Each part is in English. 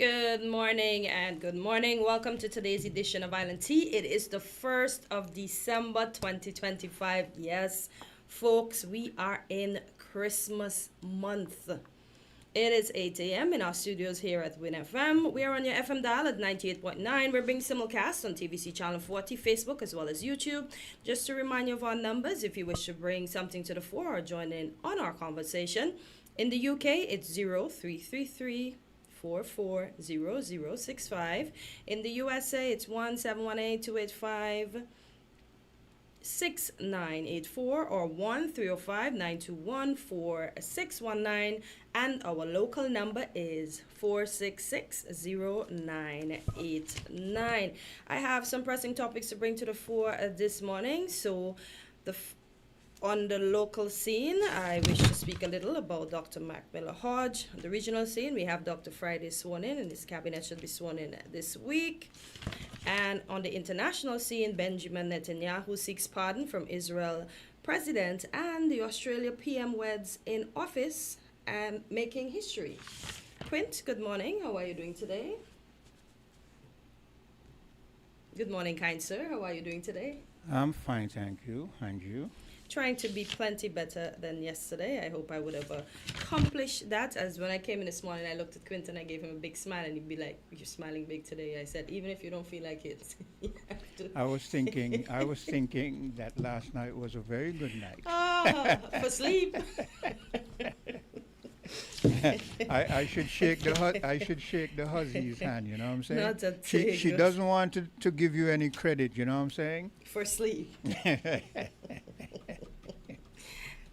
Good morning and good morning. Welcome to today's edition of Island Tea. It is the 1st of December 2025. Yes, folks, we are in Christmas month. It is 8 a.m. in our studios here at winnfm. We are on your FM dial at 98.9. We're being simulcast on TVC Channel 40, Facebook, as well as YouTube. Just to remind you of our numbers, if you wish to bring something to the fore or join in on our conversation. In the UK, it's 0333 440065. In the USA, it's 1-718-285-6984 or 1-305-921-4619, and our local number is 4660989. I have some pressing topics to bring to the fore this morning. So the on the local scene, I wish to speak a little about Dr. Mac Miller Hodge. On the regional scene, we have Dr. Friday sworn in, and his cabinet should be sworn in this week. And on the international scene, Benjamin Netanyahu seeks pardon from Israel president, and the Australia PM weds in office and making history. Quint, good morning. How are you doing today? Good morning, kind sir. How are you doing today? I'm fine, thank you. And you? Trying to be plenty better than yesterday. I hope I would have accomplished that. As when I came in this morning, I looked at Quinton, I gave him a big smile, and he'd be like, "You're smiling big today." I said, "Even if you don't feel like it, you have to." I was thinking that last night was a very good night. Ah, for sleep. I should shake the hussey's hand. You know what I'm saying? Not a She doesn't want to give you any credit. You know what I'm saying? For sleep.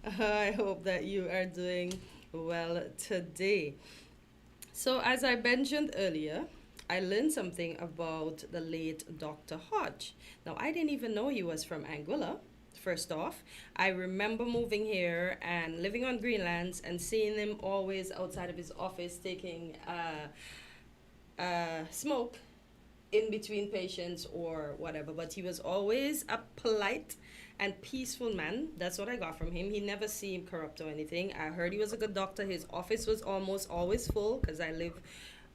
I hope that you are doing well today. So, as I mentioned earlier, I learned something about the late Dr. Hodge. Now, I didn't even know he was from Anguilla. First off, I remember moving here and living on Greenlands and seeing him always outside of his office taking smoke in between patients or whatever. But he was always a polite and peaceful man. That's what I got from him. He never seemed corrupt or anything. I heard he was a good doctor. His office was almost always full because I live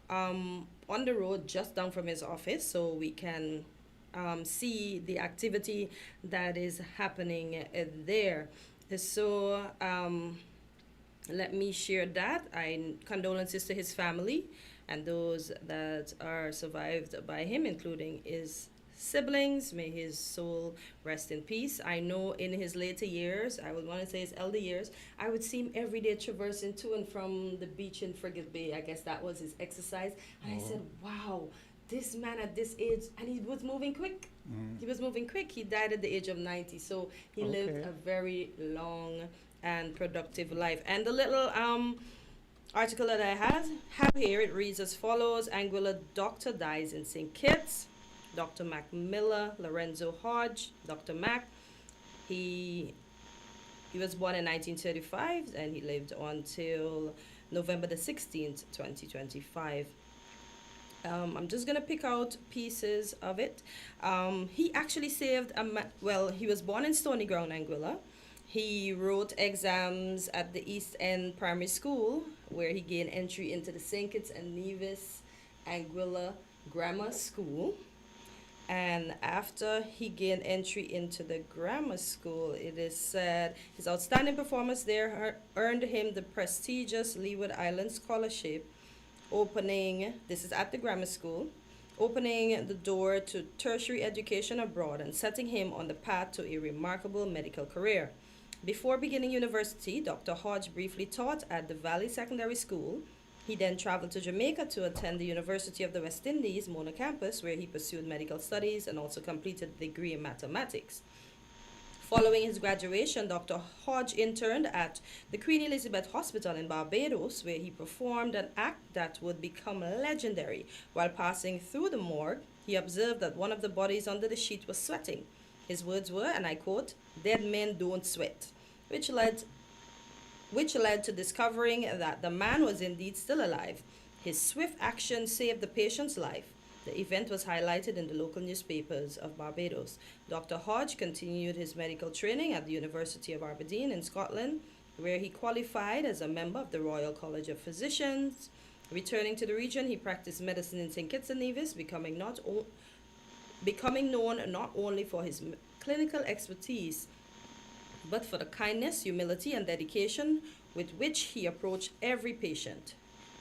on the road just down from his office, so we can see the activity that is happening there. So let me share that. Condolences to his family and those that are survived by him, including his siblings. May his soul rest in peace. I know in his later years, I would want to say his elder years, I would see him every day traversing to and from the beach in Frigate Bay. I guess that was his exercise. And I said, wow, this man at this age, and he was moving quick. He was moving quick. He died at the age of 90, so he lived a very long and productive life. And the little article that I have here, it reads as follows: Anguilla doctor dies in St. Kitts. Dr. Mac Miller, Lorenzo Hodge, Dr. Mac. He was born in 1935 and he lived until November the 16th, 2025. I'm just going to pick out pieces of it. He actually saved he was born in Stony Ground, Anguilla. He wrote exams at the East End Primary School, where he gained entry into the St. Kitts and Nevis Anguilla Grammar School. And after he gained entry into the grammar school, it is said his outstanding performance there earned him the prestigious Leeward Island Scholarship, this is at the grammar school, opening the door to tertiary education abroad and setting him on the path to a remarkable medical career. Before beginning university, Dr. Hodge briefly taught at the Valley Secondary School. He then traveled to Jamaica to attend the University of the West Indies, Mona campus, where he pursued medical studies and also completed a degree in mathematics. Following his graduation, Dr. Hodge interned at the Queen Elizabeth Hospital in Barbados, where he performed an act that would become legendary. While passing through the morgue, he observed that one of the bodies under the sheet was sweating. His words were, and I quote, "Dead men don't sweat," which led to discovering that the man was indeed still alive. His swift action saved the patient's life. The event was highlighted in the local newspapers of Barbados. Dr. Hodge continued his medical training at the University of Aberdeen in Scotland, where he qualified as a member of the Royal College of Physicians. Returning to the region, he practiced medicine in St. Kitts and Nevis, becoming known not only for his clinical expertise, but for the kindness, humility, and dedication with which he approached every patient.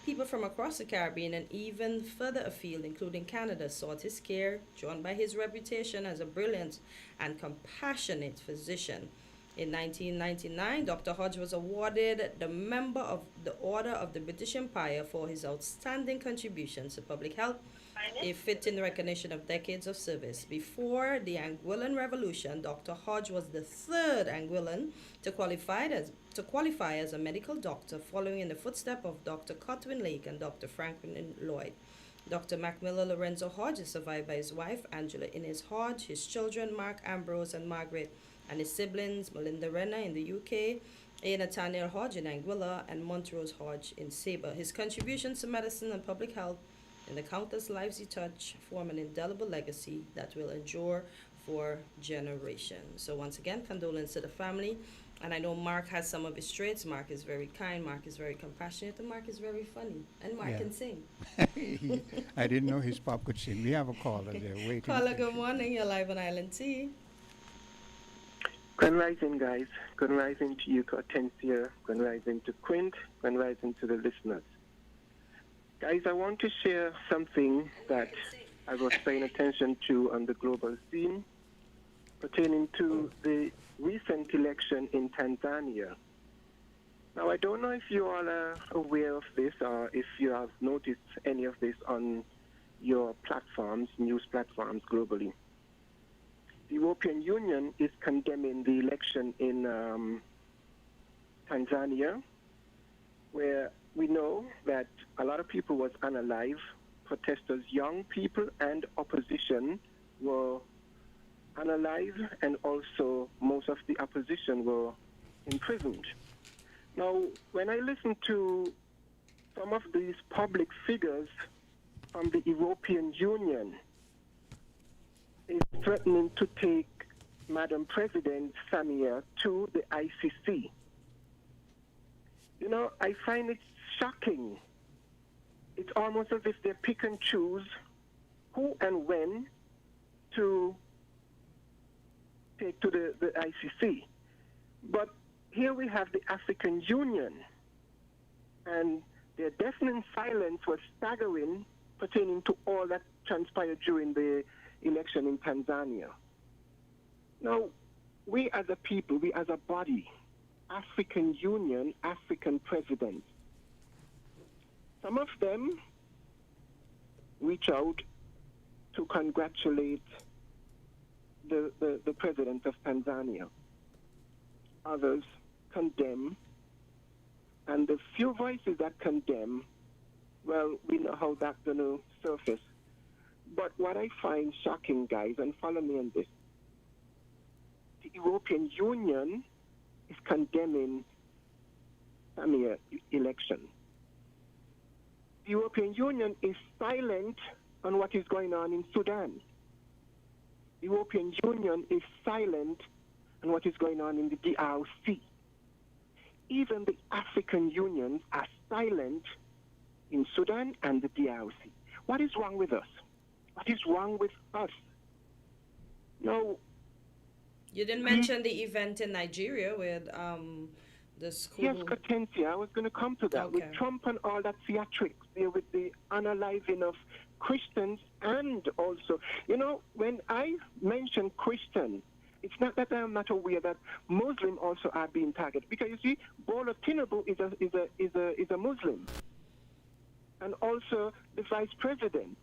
People from across the Caribbean and even further afield, including Canada, sought his care, drawn by his reputation as a brilliant and compassionate physician. In 1999, Dr. Hodge was awarded the Member of the Order of the British Empire for his outstanding contributions to public health, a fitting recognition of decades of service. Before the Anguillan Revolution, Dr. Hodge was the third Anguillan to qualify as a medical doctor, following in the footsteps of Dr. Cotwin Lake and Dr. Franklin Lloyd. Dr. Macmillan Lorenzo Hodge is survived by his wife, Angela Inez Hodge, his children, Mark Ambrose and Margaret, and his siblings, Melinda Renner in the UK, A. Nathaniel Hodge in Anguilla, and Montrose Hodge in Saba. His contributions to medicine and public health and the countless lives he touched form an indelible legacy that will endure for generations. So once again, condolence to the family. And I know Mark has some of his traits. Mark is very kind, Mark is very compassionate, and Mark is very funny. And Mark Yeah. can sing. I didn't know his pop could sing. We have a caller there waiting. Caller, good morning. You're live on Island Tea. Good rising, guys. Good rising to you, Hortensia. Good rising to Quint. Good rising to the listeners. Guys, I want to share something that I was paying attention to on the global scene pertaining to the recent election in Tanzania. Now, I don't know if you all are aware of this or if you have noticed any of this on your platforms, news platforms globally. The European Union is condemning the election in Tanzania, where we know that a lot of people was unalive. Protesters, young people and opposition were unalive, and also most of the opposition were imprisoned. Now, when I listen to some of these public figures from the European Union, is threatening to take Madam President Samia to the ICC. You know, I find it shocking. It's almost as if they pick and choose who and when to take to the ICC. But here we have the African Union, and their deafening silence was staggering pertaining to all that transpired during the election in Tanzania. Now, we as a people, we as a body, African Union, African presidents, some of them reach out to congratulate the president of Tanzania. Others condemn, and the few voices that condemn, well, we know how that's going to surface. But what I find shocking, guys, and follow me on this, the European Union is condemning Samia election. The European Union is silent on what is going on in Sudan. The European Union is silent on what is going on in the DRC. Even the African unions are silent in Sudan and the DRC. What is wrong with us? What is wrong with us? No. You didn't mention the event in Nigeria with the school. Yes, Hortensia, I was going to come to that. Okay. With Trump and all that theatrics there, with the unaliving of Christians, and also, you know, when I mention Christian, it's not that I'm not aware that Muslims also are being targeted. Because you see, Bola Tinubu is a Muslim, and also the vice president.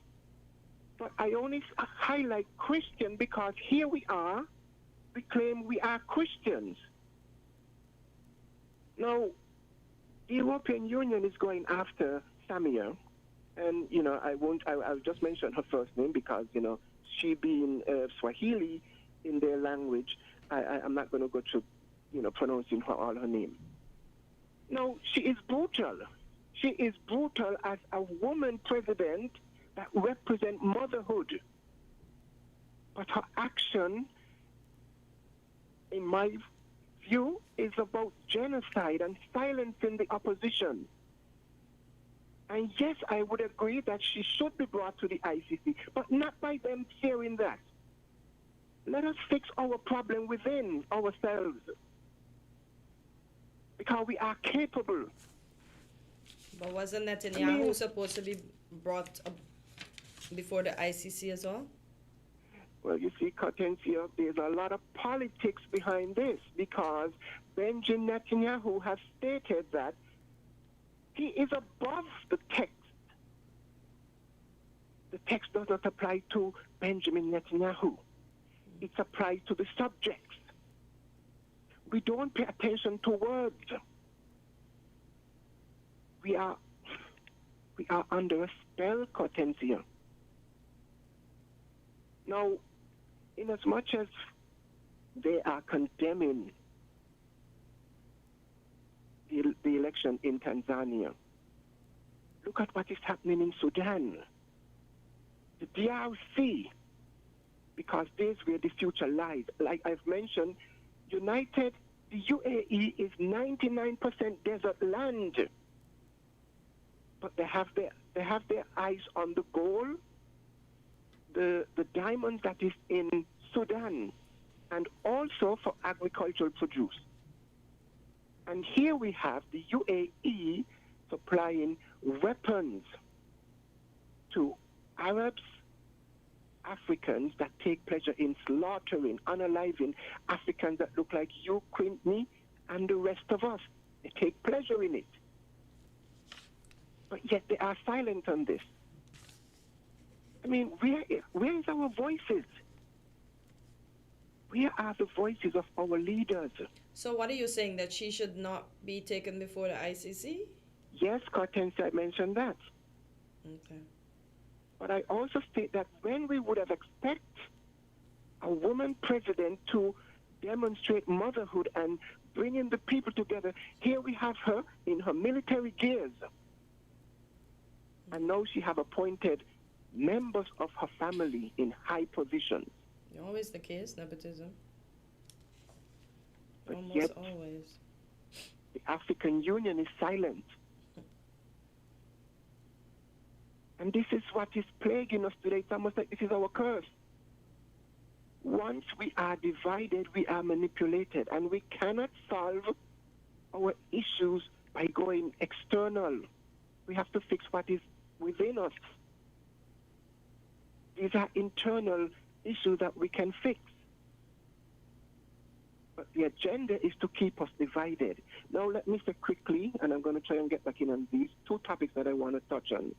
But I only highlight Christian because here we are, we claim we are Christians. Now, the European Union is going after Samia, and, you know, I'll just mention her first name because, you know, she being Swahili in their language, I'm not going to go to, you know, pronouncing all her name. No, she is brutal. She is brutal as a woman president that represents motherhood. But her action, in my view, is about genocide and silencing the opposition. And yes, I would agree that she should be brought to the ICC, but not by them fearing that. Let us fix our problem within ourselves, because we are capable. But wasn't Netanyahu supposed to be brought up before the ICC as well? Well, you see, Hortensia, there's a lot of politics behind this, because Benjamin Netanyahu has stated that he is above the text. The text does not apply to Benjamin Netanyahu. It applies to the subjects. We don't pay attention to words. We are under a spell, Hortensia. Now, in as much as they are condemning the election in Tanzania, look at what is happening in Sudan, the DRC, because there's where the future lies. Like I've mentioned, the UAE is 99% desert land, but they have their eyes on the gold, the diamonds that is in Sudan, and also for agricultural produce. And here we have the UAE supplying weapons to Arabs, Africans that take pleasure in slaughtering, unaliving Africans that look like you, me, and the rest of us. They take pleasure in it. But yet they are silent on this. I mean, where is our voices? Where are the voices of our leaders? So what are you saying, that she should not be taken before the ICC? Yes, Hortensia, I mentioned that. Okay. But I also state that when we would have expected a woman president to demonstrate motherhood and bringing the people together, here we have her in her military gears. And now she have appointed members of her family in high positions. Always the case, nepotism. But Almost yet, always. the African Union is silent. And this is what is plaguing us today. It's almost like this is our curse. Once we are divided, we are manipulated, and we cannot solve our issues by going external. We have to fix what is within us. These are internal issues that we can fix. But the agenda is to keep us divided. Now let me say quickly, and I'm going to try and get back in on these two topics that I want to touch on.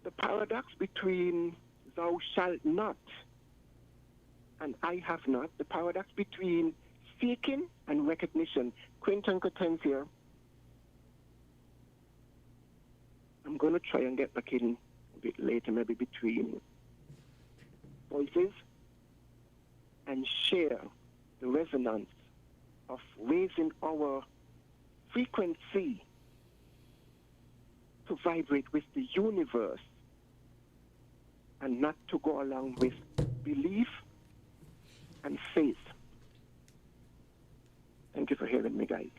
The paradox between thou shalt not and I have not, the paradox between seeking and recognition. Quinton Hortensia, I'm going to try and get back in a bit later, maybe between voices, and share the resonance of raising our frequency to vibrate with the universe and not to go along with belief and faith. Thank you for hearing me, guys.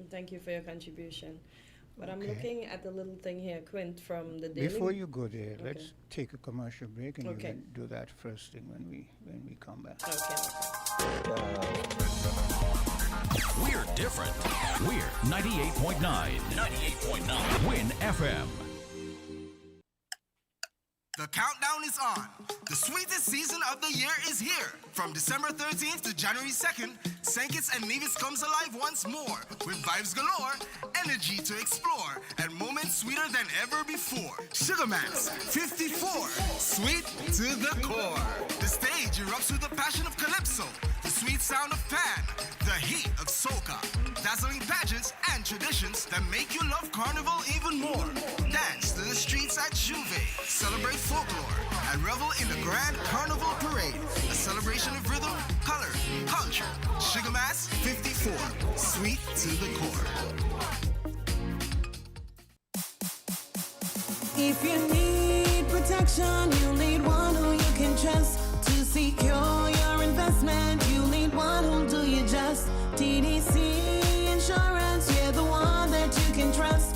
Thank you for your contribution. But I'm Okay. looking at the little thing here, Quint, from the Daily. Before you go there, Okay. let's take a commercial break, and Okay. you can do that first thing when we come back. Okay. We're different. We're 98.9. 98.9. Win FM. The countdown is on. The sweetest season of the year is here. From December 13th to January 2nd, St. Kitts and Nevis comes alive once more with vibes galore, energy to explore, and moments sweeter than ever before. Sugar Mass 54, sweet to the core. The stage erupts with the passion of Calypso, the sweet sound of Pan, the heat of soca, dazzling pageants and traditions that make you love Carnival even more. Dance to the streets at Juve, celebrate folklore, and revel in the Grand Carnival Parade, a celebration of rhythm, color, culture. Sugar Mass 54, sweet to the core. If you need protection, you need one who you can trust. To secure your investment, you need one who'll do you just. TDC Insurance, you're the one that you can trust.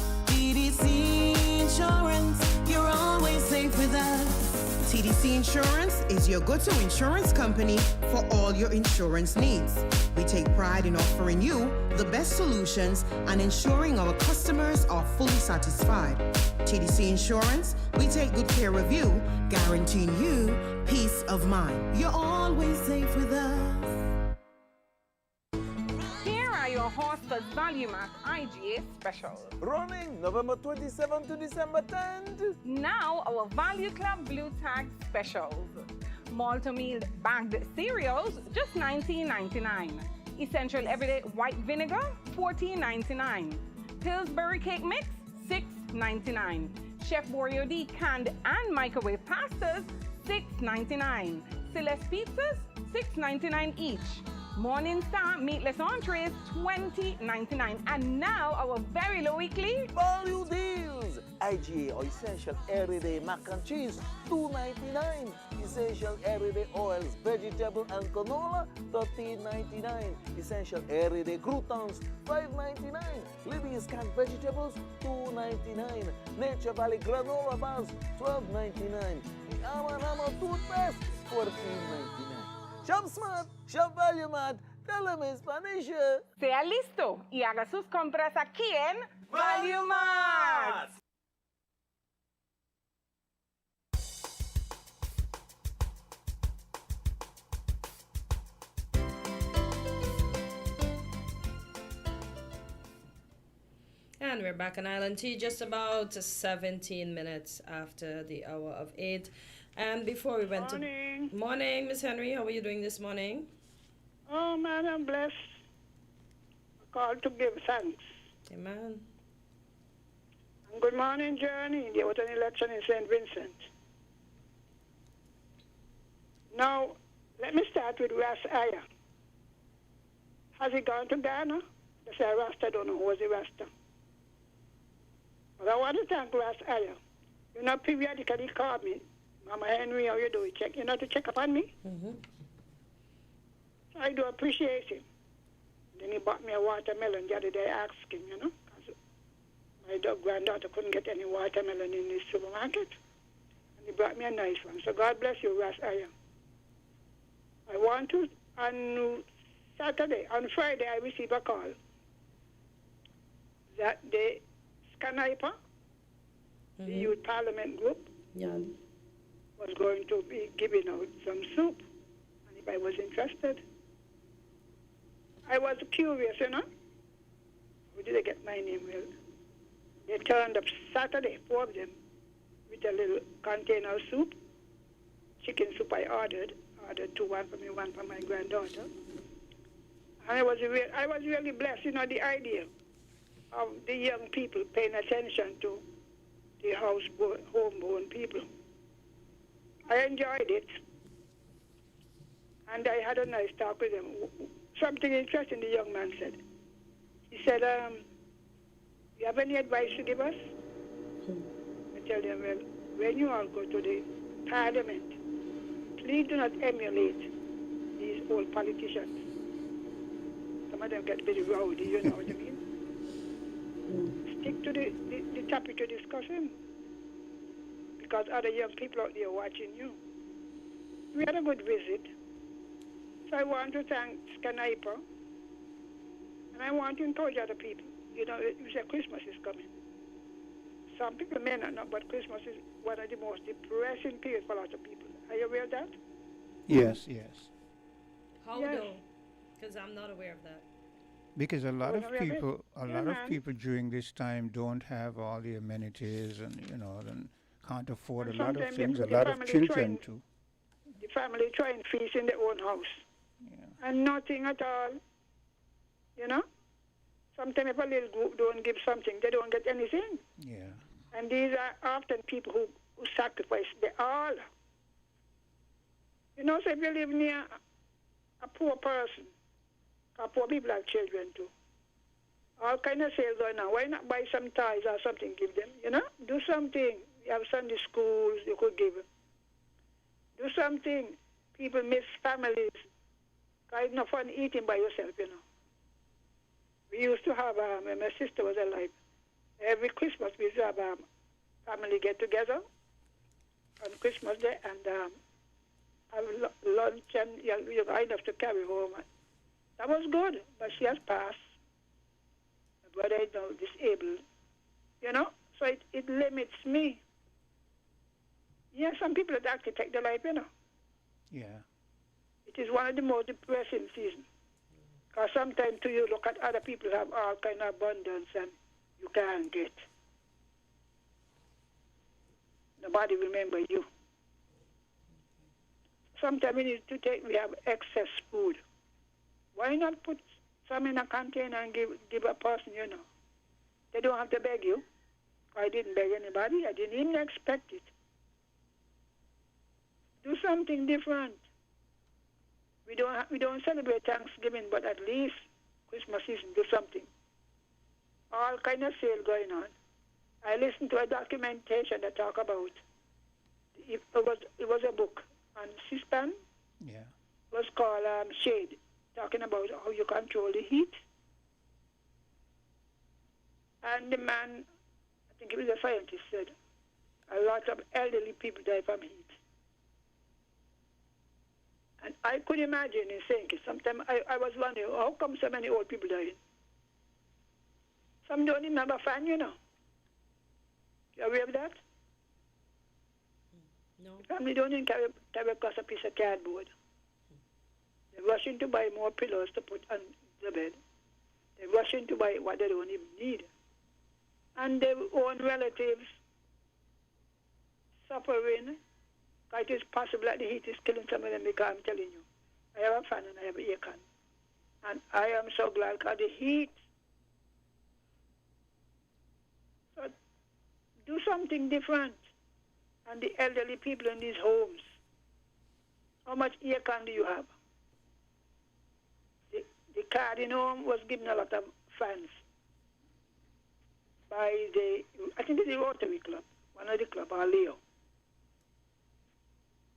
TDC Insurance is your go-to insurance company for all your insurance needs. We take pride in offering you the best solutions and ensuring our customers are fully satisfied. TDC Insurance, we take good care of you, guaranteeing you peace of mind. You're always safe with us. Here are your Horses Value Mart IGA specials. Running November 27th to December 10th. Now our Value Club Blue Tag specials. Malto-meal bagged cereals, just $19.99. Essential Everyday White Vinegar, $14.99. Pillsbury Cake Mix, $6.99. Chef Boyardee canned and microwave pastas, $6.99. Celeste pizzas, $6.99 each. Morning Star meatless entrees, $20.99. And now our very low weekly Value deals. IGA or Essential Everyday Mac and Cheese, $2.99. Essential Everyday Oils, Vegetable and Canola, $13.99. Essential Everyday Croutons, $5.99. Libby's Canned Vegetables, $2.99. Nature Valley Granola Bars, $12.99. The Arm & Toothpaste, $14.99. Shop Smart, Shop Value Mart, tell them in Spanish. sea listo y haga sus compras aquí en Value Mart. And we're back on Island Tea, just about 17 minutes after the hour of 8. And before we went Morning. to... Morning, Miss Henry. How are you doing this morning? Oh, man, I'm blessed. I called to give thanks. Amen. And good morning, Journey. There was an election in St. Vincent. Now, let me start with Ras Aya. Has he gone to Ghana? They say Rasta, don't know who was the Rasta. But I want to thank Ras Aya. You know, periodically call me. Mama Henry, how you doing? Check, you know, to check up on me. Mm-hmm. So I do appreciate him. Then he bought me a watermelon the other day. I asked him, you know, because my granddaughter couldn't get any watermelon in the supermarket. And he brought me a nice one. So God bless you, Ras Aya. I want to, on Friday, I received a call that the Scanaipa, the Youth Parliament group, was going to be giving out some soup. And if I was interested, I was curious, you know. How did they get my name? Well, they turned up Saturday, 4 of them, with a little container of soup. Chicken soup I ordered 2, one for me, one for my granddaughter. And I was really blessed, you know, the idea of the young people paying attention to the homeborn people. I enjoyed it. And I had a nice talk with him. Something interesting the young man said. He said, you have any advice to give us? I tell them, well, when you all go to the parliament, please do not emulate these old politicians. Some of them get a bit rowdy, you know what I mean? Stick to the topic you're discussing, because other young people out there watching you. We had a good visit. So I want to thank Scanaipa, and I want to encourage other people. You know, you say Christmas is coming. Some people may not know, but Christmas is one of the most depressing periods for a lot of people. Are you aware of that? Yes. How Yes. though? Because I'm not aware of that. Because a lot of Oh, really? people, man. people during this time don't have all the amenities, and and can't afford And a lot of sometimes things. A the lot of family children trying- too. The family try and feast in their own house. Yeah. And nothing at all. You know? Sometimes if a little group don't give something, they don't get anything. Yeah. And these are often people who sacrifice their all. You know, so if you live near a poor person, because poor people have children too, all kind of sales going on. Why not buy some ties or something, give them, you know? Do something. You have Sunday schools you could give. Do something. People miss families. Because it's not fun eating by yourself, you know. We used to have, when my sister was alive, every Christmas we used to have family get together. on Christmas Day and have lunch and you got enough to carry home. That was good, but she has passed. My brother is now disabled, so it limits me. Yeah, some people that actually take their life, Yeah. It is one of the most depressing seasons. Because sometimes to you look at other people who have all kind of abundance and you can't get. Nobody remember you. Sometimes we have excess food. Why not put some in a container and give a person, They don't have to beg you. I didn't beg anybody. I didn't even expect it. Do something different. We don't celebrate Thanksgiving, but at least Christmas season, do something. All kind of sale going on. I listened to a documentation that talk about it was a book on C-SPAN. Yeah. It was called Shade, talking about how you control the heat. And the man, I think he was a scientist, said a lot of elderly people die from heat. And I could imagine in saying it. Sometimes I was wondering, how come so many old people dying? Some don't even have a fan, You aware of that? No. The family don't even carry across a piece of cardboard. They're rushing to buy more pillows to put on the bed. They're rushing to buy what they don't even need. And their own relatives suffering. It is possible that the heat is killing some of them because I'm telling you, I have a fan and I have an air con. And I am so glad because the heat. So do something different. And the elderly people in these homes, how much air con do you have? The Cardin home was given a lot of fans by I think it's the Rotary Club, one of the club, or Leo.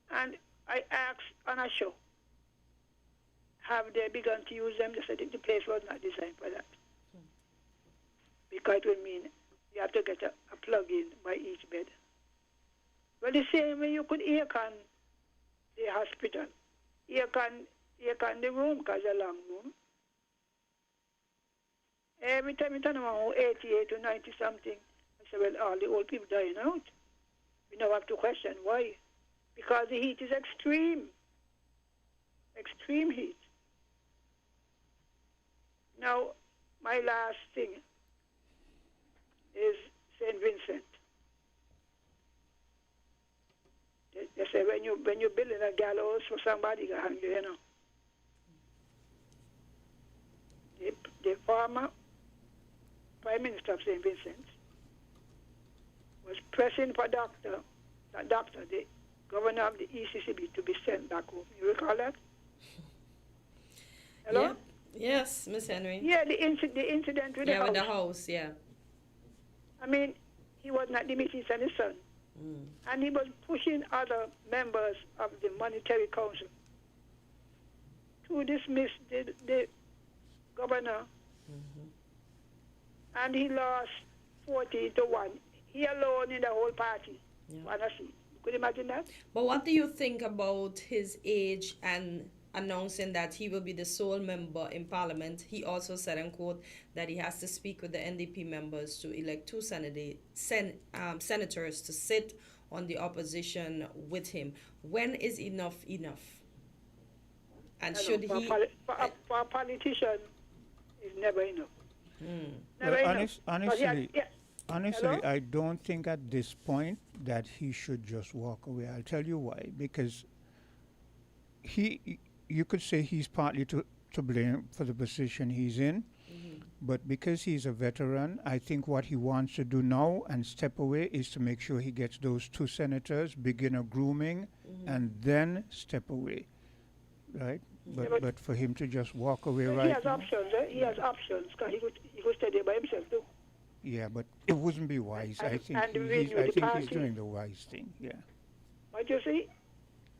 And I asked on a show, have they begun to use them? They said the place was not designed for that. Because it would mean you have to get a plug-in by each bed. Well, the same way you could air con the hospital, air con the room because it's a long room. Every time you turn around 88 to 90 something, I say, well, all the old people dying out. We now have to question why. Because the heat is extreme. Extreme heat. Now, my last thing is St. Vincent. They say when you're building a gallows for somebody to hang you, The former Prime Minister of St. Vincent was pressing for the governor of the ECCB, to be sent back home. You recall that? Hello? Yep. Yes, Miss Henry. Yeah, the incident with the house. Yeah, with the house, yeah. I mean, he was not the Mrs. and his son. And he was pushing other members of the Monetary Council to dismiss the governor. And he lost 40-1. He alone in the whole party. Yeah. Honestly. Could you imagine that? But what do you think about his age and announcing that he will be the sole member in parliament? He also said, in quote, that he has to speak with the NDP members to elect two senators to sit on the opposition with him. When is enough enough? And should he... For a politician, it's never enough. Well, honestly, honestly, Hello? I don't think at this point that he should just walk away. I'll tell you why. Because you could say he's partly to blame for the position he's in, but because he's a veteran, I think what he wants to do now and step away is to make sure he gets those two senators, begin a grooming, and then step away, right? But for him to just walk away right He has options, He has options, because he could stay there by himself, too. Yeah, but it wouldn't be wise. I think he's doing the wise thing, yeah. But you see,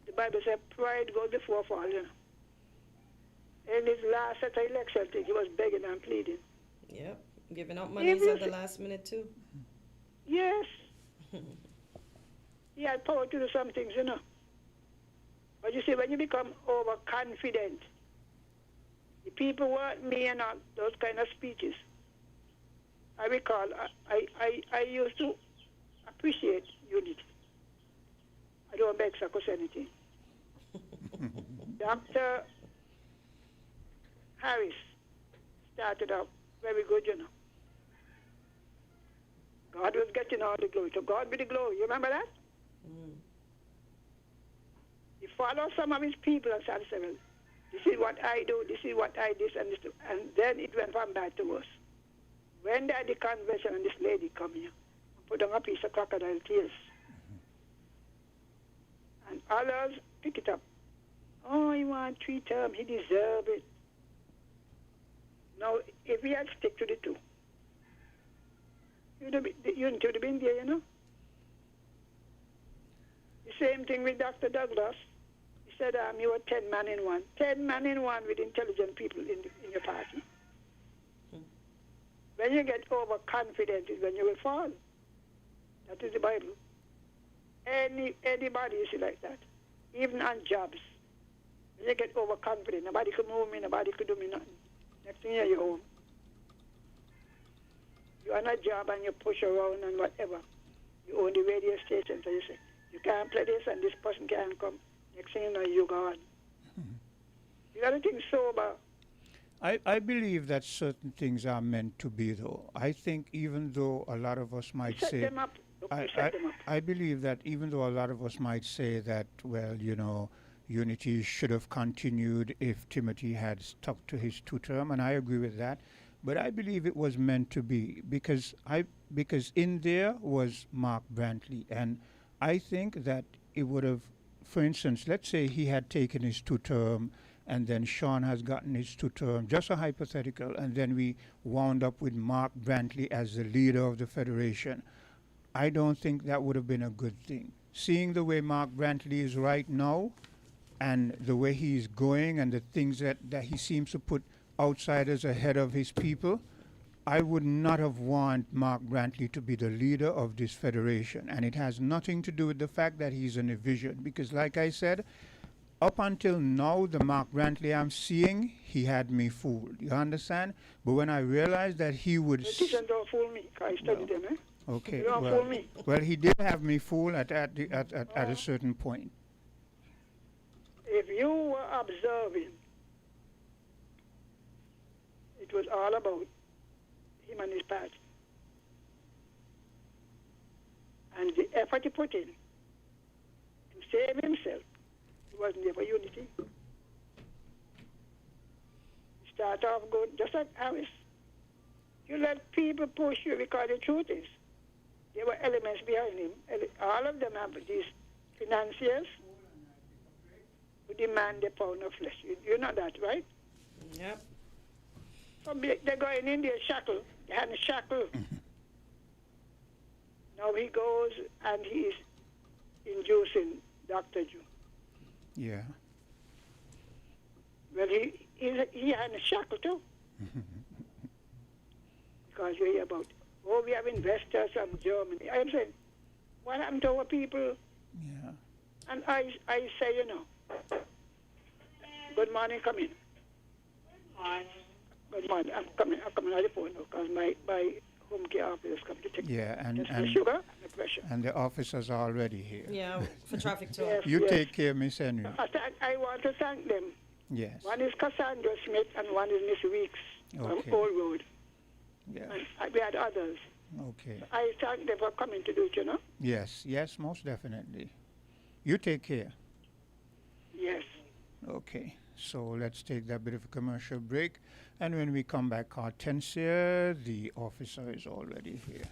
the Bible says pride goes before fall, In his last set of election, I think he was begging and pleading. Yep, giving up monies at the last minute, too. Yes. He had power to do some things, you know. But you see, when you become overconfident, the people want me and all those kind of speeches. I recall, I used to appreciate unity. I don't beg success anything. Dr. Harris started out very good, you know. God was getting all the glory. So God be the glory. You remember that? He followed some of his people and said, well, this is what I do, this is what I this and this. And then it went from bad to worse. When they had the convention and this lady come here, put on a piece of crocodile tears. And others pick it up. Oh, he want 3 terms, he deserve it. Now, if he had stick to the 2, the unity would have been there, you know. The same thing with Dr. Douglas. He said, you were 10 man in one. 10 man in one with intelligent people in your party. When you get overconfident is when you will fall. That is the Bible. Anybody is like that. Even on jobs. When you get overconfident, nobody could move me, nobody could do me nothing. Next thing you're home. You're on a job and you push around and whatever. You own the radio station, so you say, you can't play this and this person can't come. Next thing you know, you're gone. You got to think sober. I believe that certain things are meant to be, though. I think even though a lot of us might Set say... them up. Set them up. I believe that even though a lot of us might say that, well, you know, unity should have continued if Timothy had stuck to his 2 term, and I agree with that. But I believe it was meant to be because in there was Mark Brantley, and I think that it would have, for instance, let's say he had taken his 2 term, and then Sean has gotten his 2 term, just a hypothetical, and then we wound up with Mark Brantley as the leader of the Federation. I don't think that would have been a good thing. Seeing the way Mark Brantley is right now, and the way he's going, and the things that he seems to put outsiders ahead of his people, I would not have wanted Mark Brantley to be the leader of this federation. And it has nothing to do with the fact that he's in a vision. Because like I said, up until now, the Mark Brantley I'm seeing, he had me fooled. You understand? But when I realized that he would... Politicians don't fool me, because I studied them, eh? Okay. You don't fool me. Well, he did have me fooled at a certain point. If you were observing, it was all about him and his party. And the effort he put in to save himself, he wasn't there for unity. He started off good, just like Harris. You let people push you because the truth is, there were elements behind him. All of them have these financiers who demand a pound of flesh. You know that, right? Yep. So they're going in there shackle, hand shackle. Now he goes and he's inducing Dr. Jew. Yeah. Well, he had a shackle too. Because you hear about, oh, we have investors from Germany. I'm saying, what happened to our people? Yeah. And I say, you know, good morning, come in. Good morning. I'm coming on the phone now because my home care office is coming to take the sugar and the pressure. And the officers are already here. Yeah, for traffic too. Yes, You take care, Miss Henry. I want to thank them. Yes. One is Cassandra Smith and one is Miss Weeks from Old Road. Yeah. And we had others. Okay. I thank them for coming to do it, you know? Yes, most definitely. You take care. Yes. Okay, so let's take that bit of a commercial break. And when we come back, Hortensia, the officer, is already here.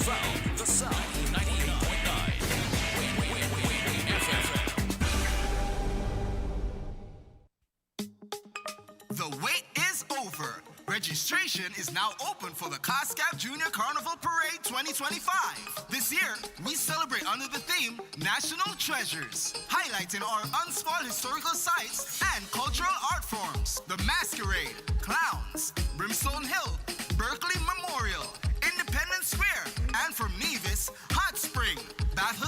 Found the sound, 98.9. The wait is over. Registration is now open for the COSCAP Junior Carnival Parade 2025. This year, we celebrate under the theme National Treasures, highlighting our unspoiled historical sites and cultural art forms. The Masquerade, Clowns, Brimstone Hill, Berkeley Memorial, Independence Square, and from Nevis, Hot Springs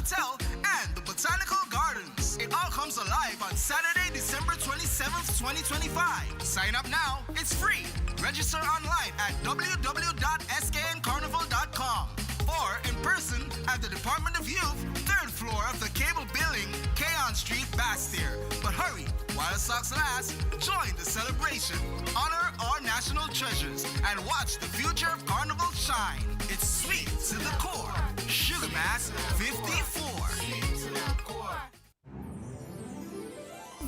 Hotel and the Botanical Gardens. It all comes alive on Saturday, December 27th, 2025. Sign up now. It's free. Register online at www.skncarnival.com or in person at the Department of Youth, 3rd floor of the Cable Building, Keon Street, Bastyr. But hurry, while stocks last, join the celebration, honor our national treasures, and watch the future of Carnival shine. It's sweet to the core. Sugar Mass 54.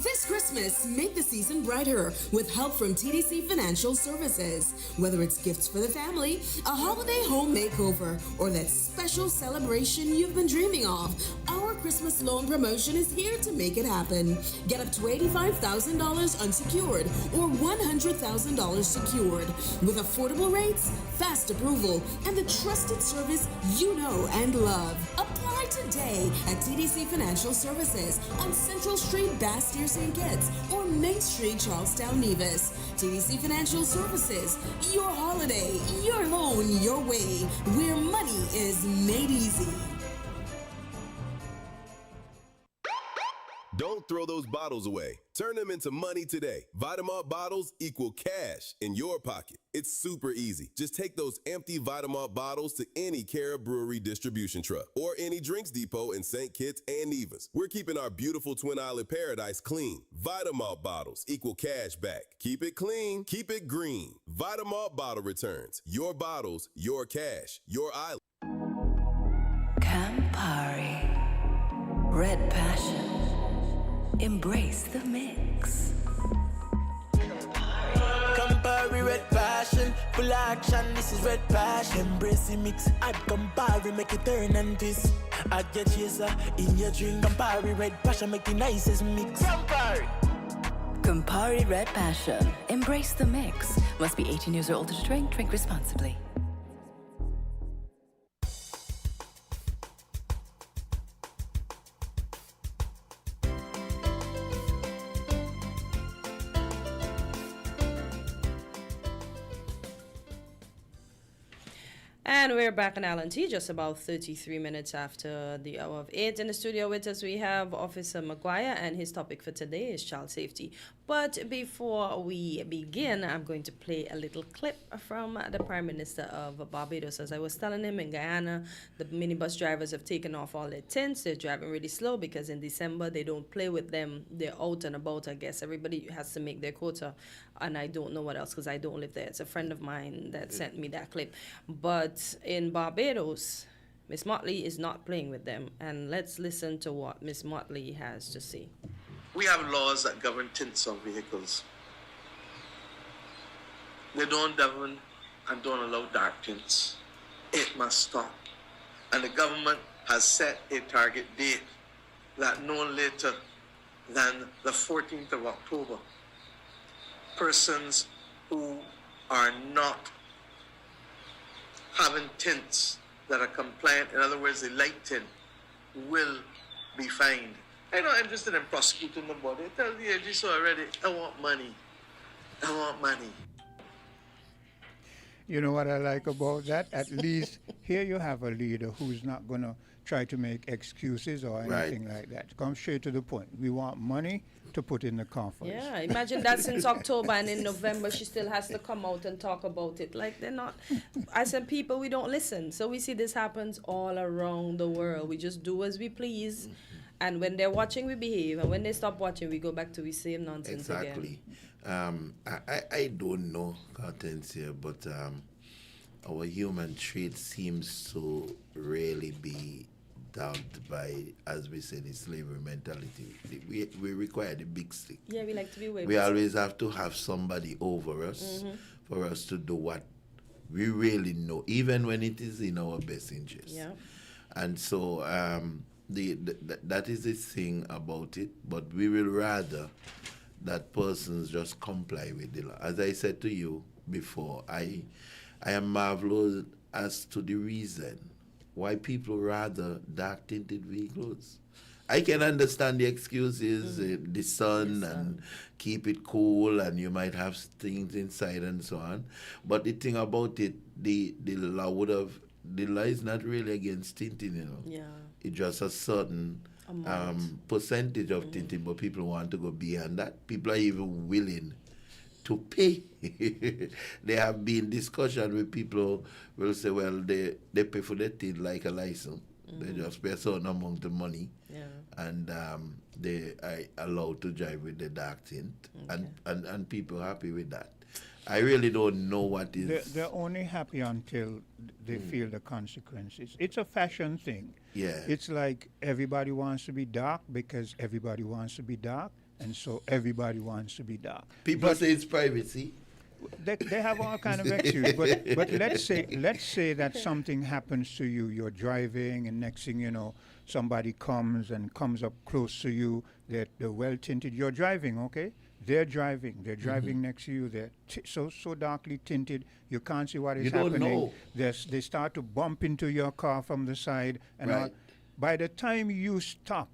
This Christmas, make the season brighter with help from TDC Financial Services. Whether it's gifts for the family, a holiday home makeover, or that special celebration you've been dreaming of, our Christmas loan promotion is here to make it happen. Get up to $85,000 unsecured or $100,000 secured with affordable rates, fast approval, and the trusted service you know and love. Apply today at TDC Financial Services on Central Street, Bastyr, St. Kitts, or Main Street, Charlestown, Nevis. TDC Financial Services, your holiday, your loan, your way, where money is made easy. Don't throw those bottles away. Turn them into money today. Vitamalt bottles equal cash in your pocket. It's super easy. Just take those empty Vitamalt bottles to any Cara Brewery distribution truck or any drinks depot in St. Kitts and Nevis. We're keeping our beautiful Twin Island paradise clean. Vitamalt bottles equal cash back. Keep it clean, keep it green. Vitamalt bottle returns. Your bottles, your cash, your island. Campari. Red Passion. Embrace the mix. Campari Red Passion, full action, this is Red Passion. Embrace the mix, add Campari, make it turn and twist. Add your chaser in your drink. Campari Red Passion, make the nicest mix. Campari! Campari Red Passion. Embrace the mix. Must be 18 years or older to drink. Drink responsibly. And we're back on LNT, just about 33 minutes after the hour of 8. In the studio with us, we have Officer Maguire, and his topic for today is child safety. But before we begin, I'm going to play a little clip from the Prime Minister of Barbados. As I was telling him, in Guyana, the minibus drivers have taken off all their tints. They're driving really slow because in December, they don't play with them. They're out and about, I guess. Everybody has to make their quota. And I don't know what else because I don't live there. It's a friend of mine that sent me that clip. But in Barbados, Miss Motley is not playing with them. And let's listen to what Miss Motley has to say. We have laws that govern tints of vehicles. They don't govern and don't allow dark tints. It must stop. And the government has set a target date that no later than the 14th of October, persons who are not having tints that are compliant, in other words, the light tint, will be fined. I'm not interested in prosecuting the body. I tell the AG so already, I want money. I want money. You know what I like about that? At least here you have a leader who's not going to try to make excuses or anything like that. Come straight to the point. We want money to put in the coffers. Yeah, imagine that since October, and in November she still has to come out and talk about it. Like, they're not, I said, people, we don't listen. So we see this happens all around the world. We just do as we please. Mm-hmm. And when they're watching, we behave. And when they stop watching, we go back to the same nonsense again. I don't know, Hortensia, but our human trait seems to really be dogged by, as we said, the slavery mentality. We require the big stick. Yeah, we like to be We always have to have somebody over us for us to do what we really know, even when it is in our best interest. Yeah. And so that is the thing about it, but we will rather that persons just comply with the law. As I said to you before, I am marvelous as to the reason why people rather dark-tinted vehicles. I can understand the excuses, the sun and keep it cool, and you might have things inside and so on. But the thing about it, the law is not really against tinting, you know. Yeah. It's just a certain percentage of tinting, but people want to go beyond that. People are even willing to pay. There have been discussion with people who will say, well, they pay for the tint like a license. They just pay a certain amount of money, and they are allowed to drive with the dark tint, and people are happy with that. I really don't know what is. They're only happy until they feel the consequences. It's a fashion thing. Yeah. It's like everybody wants to be dark because everybody wants to be dark, and so everybody wants to be dark. People say it's privacy. They have all kind of excuse, but let's say that something happens to you. You're driving, and next thing you know, somebody comes up close to you. They're well tinted. You're driving, okay? They're driving. They're driving next to you. They're so darkly tinted. You can't see what is happening. Don't know. They start to bump into your car from the side, and all. By the time you stop,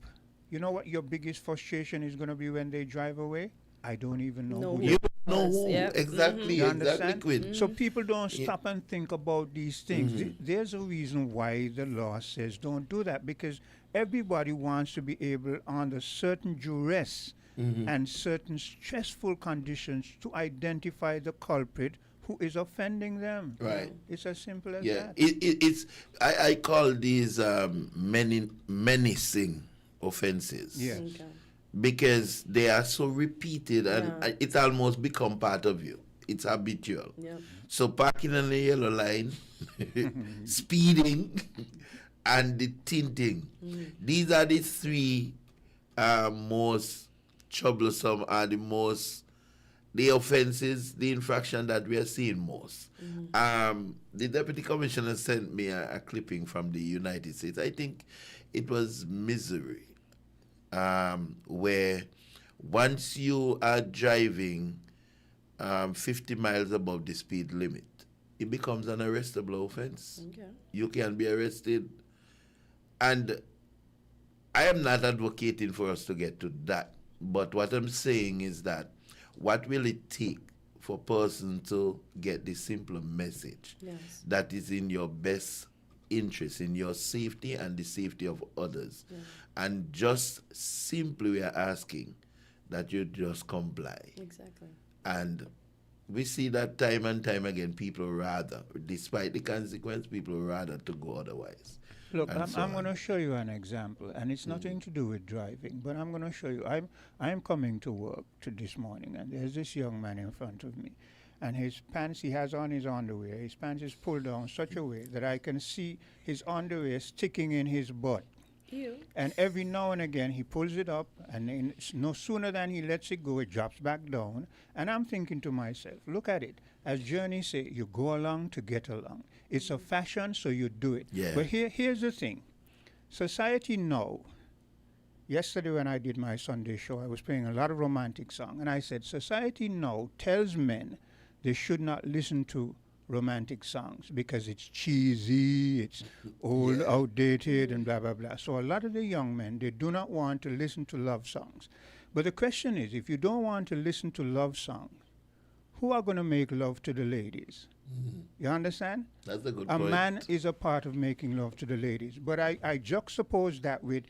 you know what your biggest frustration is going to be when they drive away? I don't even know who. You don't know who. Exactly. You Exactly. understand? So people don't stop and think about these things. There's a reason why the law says don't do that, because everybody wants to be able, under certain duress and certain stressful conditions, to identify the culprit who is offending them. Right. It's as simple as Yeah. that. I call these menacing offenses. Yes. Because they are so repeated, and it almost become part of you. It's habitual. So parking on the yellow line, speeding, and the tinting. These are the three most troublesome, are the offenses, the infraction that we are seeing most. The Deputy Commissioner sent me a clipping from the United States. I think it was Missouri. Where once you are driving 50 miles above the speed limit, it becomes an arrestable offense. You can be arrested. And I am not advocating for us to get to that. But what I'm saying is that what will it take for a person to get the simple message that is in your best interest, in your safety and the safety of others? And just simply we are asking that you just comply. Exactly. And we see that time and time again, people rather, despite the consequence, people rather to go otherwise. Look, I'm going to show you an example, and it's nothing to do with driving, but I'm going to show you. I'm coming to work this morning, and there's this young man in front of me, and his pants, he has on his underwear. His pants is pulled down such a way that I can see his underwear sticking in his butt. Ew. And every now and again, he pulls it up, and no sooner than he lets it go, it drops back down. And I'm thinking to myself, look at it. As Journey say, you go along to get along. It's a fashion, so you do it. Yeah. But here's the thing. Society now, yesterday when I did my Sunday show, I was playing a lot of romantic songs. And I said, society now tells men they should not listen to romantic songs because it's cheesy, it's old, outdated, and blah, blah, blah. So a lot of the young men, they do not want to listen to love songs. But the question is, if you don't want to listen to love songs, who are going to make love to the ladies? You understand? That's a good point. A point. man is a part of making love to the ladies. But I juxtapose that with,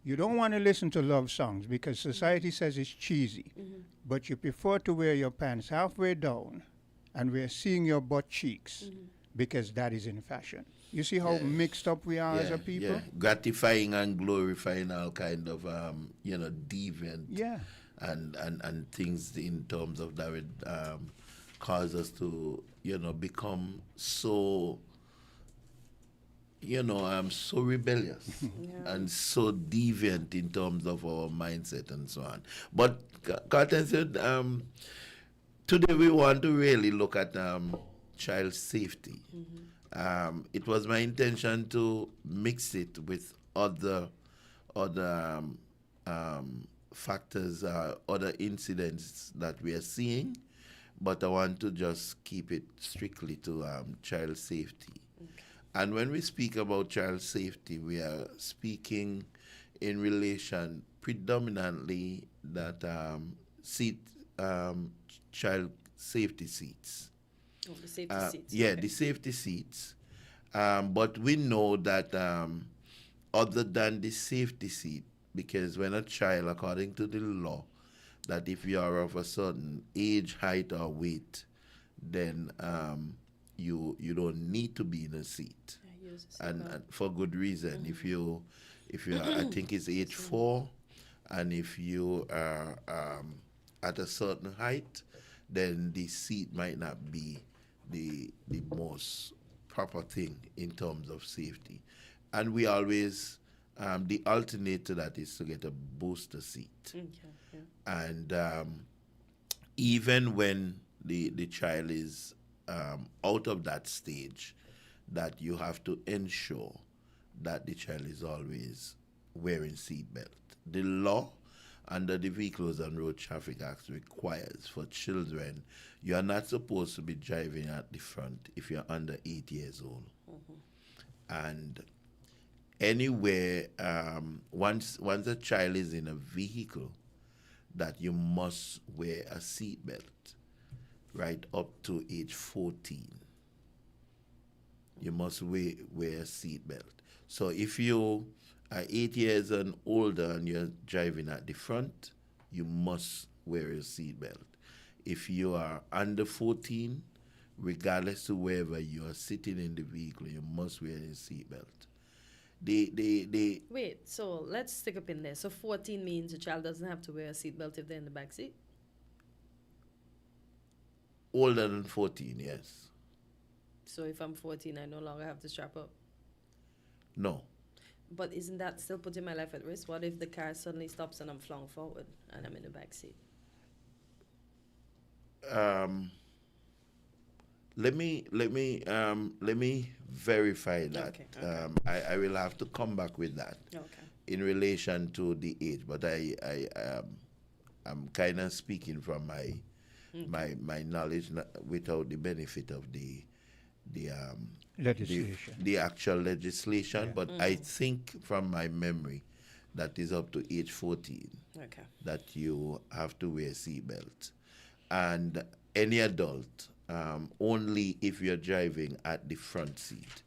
you don't want to listen to love songs because society says it's cheesy. But you prefer to wear your pants halfway down and we're seeing your butt cheeks because that is in fashion. You see how mixed up we are as a people? Yeah. Gratifying and glorifying all kind of, deviant and things in terms of that would cause us to, become so, so rebellious and so deviant in terms of our mindset and so on. But Carter said, today we want to really look at child safety. It was my intention to mix it with other factors, other incidents that we are seeing, but I want to just keep it strictly to child safety. And when we speak about child safety, we are speaking in relation predominantly that child safety seats. Oh, the safety seats. Yeah, the safety seats. But we know that other than the safety seat, because when a child, according to the law, that if you are of a certain age, height, or weight, then you don't need to be in a seat, and for good reason. If you I think it's age 4, and if you are at a certain height, then the seat might not be the most proper thing in terms of safety. And we always, the alternate to that is to get a booster seat. And even when the child is out of that stage, that you have to ensure that the child is always wearing seat belt. The law under the Vehicles and Road Traffic Act requires for children, you are not supposed to be driving at the front if you're under 8 years old. And anywhere, once a child is in a vehicle, that you must wear a seat belt right up to age 14. You must wear a seat belt. So if you are 8 years and older and you're driving at the front, you must wear a seat belt. If you are under 14, regardless of wherever you are sitting in the vehicle, you must wear a seat belt. Wait, so let's stick up in there. So 14 means a child doesn't have to wear a seatbelt if they're in the back seat? Older than 14, yes. So if I'm 14, I no longer have to strap up? No. But isn't that still putting my life at risk? What if the car suddenly stops and I'm flung forward and I'm in the back seat? Let me verify that. Okay. I will have to come back with that in relation to the age, but I'm kind of speaking from my knowledge without the benefit of the legislation, the actual legislation. But I think from my memory that is up to age 14 that you have to wear a seatbelt, and any adult. Only if you're driving at the front seat,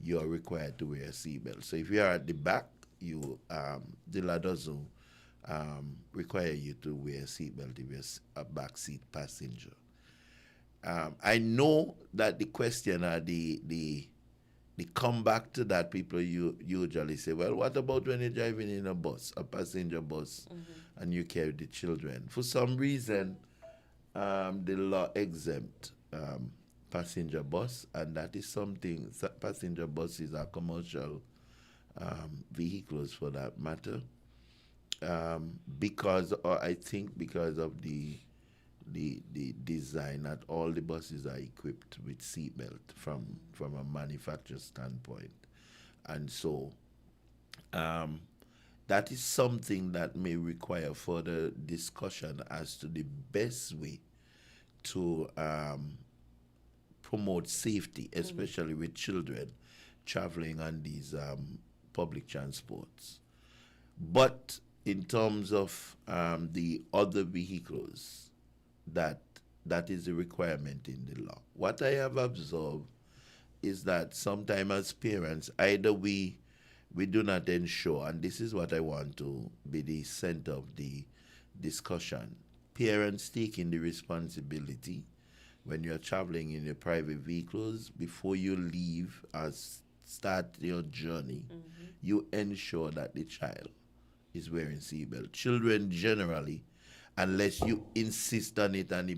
you're required to wear a seatbelt. So if you are at the back, the law doesn't require you to wear a seatbelt if you're a back seat passenger. I know that the question or the comeback to that, people usually say, well, what about when you're driving in a bus, a passenger bus, and you carry the children? For some reason, the law exempt passenger bus, and that is something. Passenger buses are commercial vehicles, for that matter, because of the design. Not all the buses are equipped with seatbelt from a manufacturer standpoint, and so that is something that may require further discussion as to the best way to promote safety, especially with children traveling on these public transports. But in terms of the other vehicles, that is a requirement in the law. What I have observed is that sometimes as parents, either we do not ensure, and this is what I want to be the center of the discussion, parents taking the responsibility when you're traveling in your private vehicles, before you leave or start your journey, you ensure that the child is wearing seatbelt. Children generally, unless you insist on it and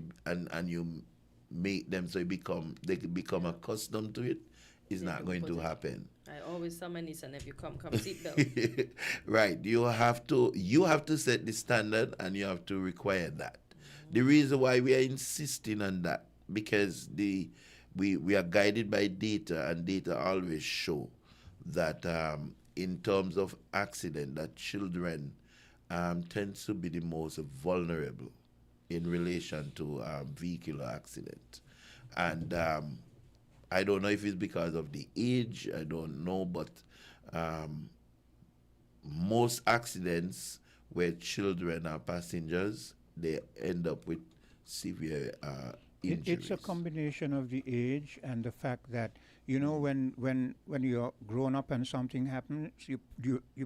you make them so they become accustomed to it, it's not going to happen. I always tell my niece and nephew, come seatbelt. Right. You have to set the standard, and you have to require that. The reason why we are insisting on that, because we are guided by data, and data always show that in terms of accident, that children tends to be the most vulnerable in relation to vehicular accident. And I don't know if it's because of the age, I don't know, but most accidents where children are passengers, they end up with severe injuries. It's a combination of the age and the fact that, you know, when you're grown up and something happens, you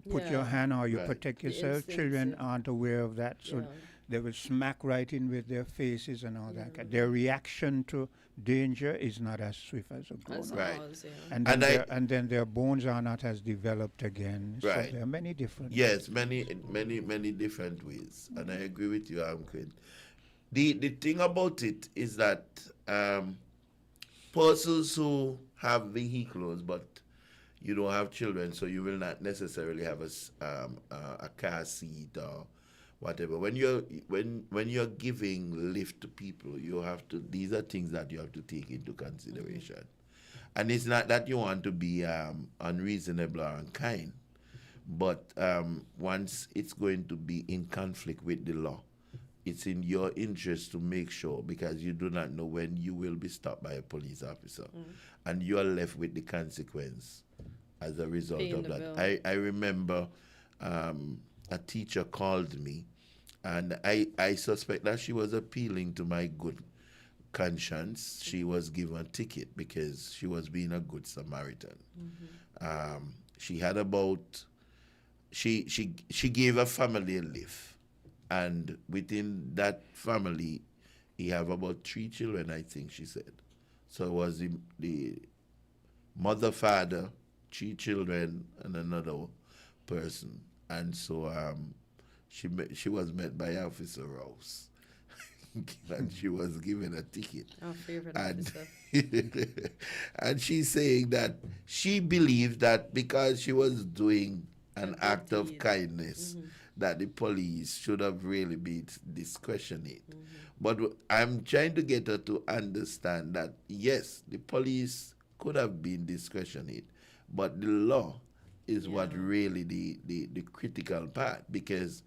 put your Yeah. hand or you Right. protect The yourself. instincts, Children yeah. aren't aware of that, so Yeah. they will smack right in with their faces and all that. Yeah. Their reaction to danger is not as swift as a grown As up. Right. ours, yeah. And And then, their bones are not as developed again. Right. So there are many different. Yes, many different ways, and I agree with you, Quinn. The thing about it is that persons who have vehicles but you don't have children, so you will not necessarily have a car seat or whatever. When you're giving lift to people, you have to. These are things that you have to take into consideration, and it's not that you want to be unreasonable or unkind, but once it's going to be in conflict with the law, it's in your interest to make sure, because you do not know when you will be stopped by a police officer, and you are left with the consequence as a result Paying of the that. bill. I remember a teacher called me, and I suspect that she was appealing to my good conscience. She was given a ticket because she was being a good Samaritan. She had about she gave a family a lift, and within that family, he have about 3 children, I think she said. So it was the mother, father, 3 children, and another person. And so she was met by Officer Rouse, and she was given a ticket. Our favorite And officer. and she's saying that she believes that because she was doing an act of kindness, that the police should have really been discretionate. But I'm trying to get her to understand that, yes, the police could have been discretionate, but the law is what really the critical part, because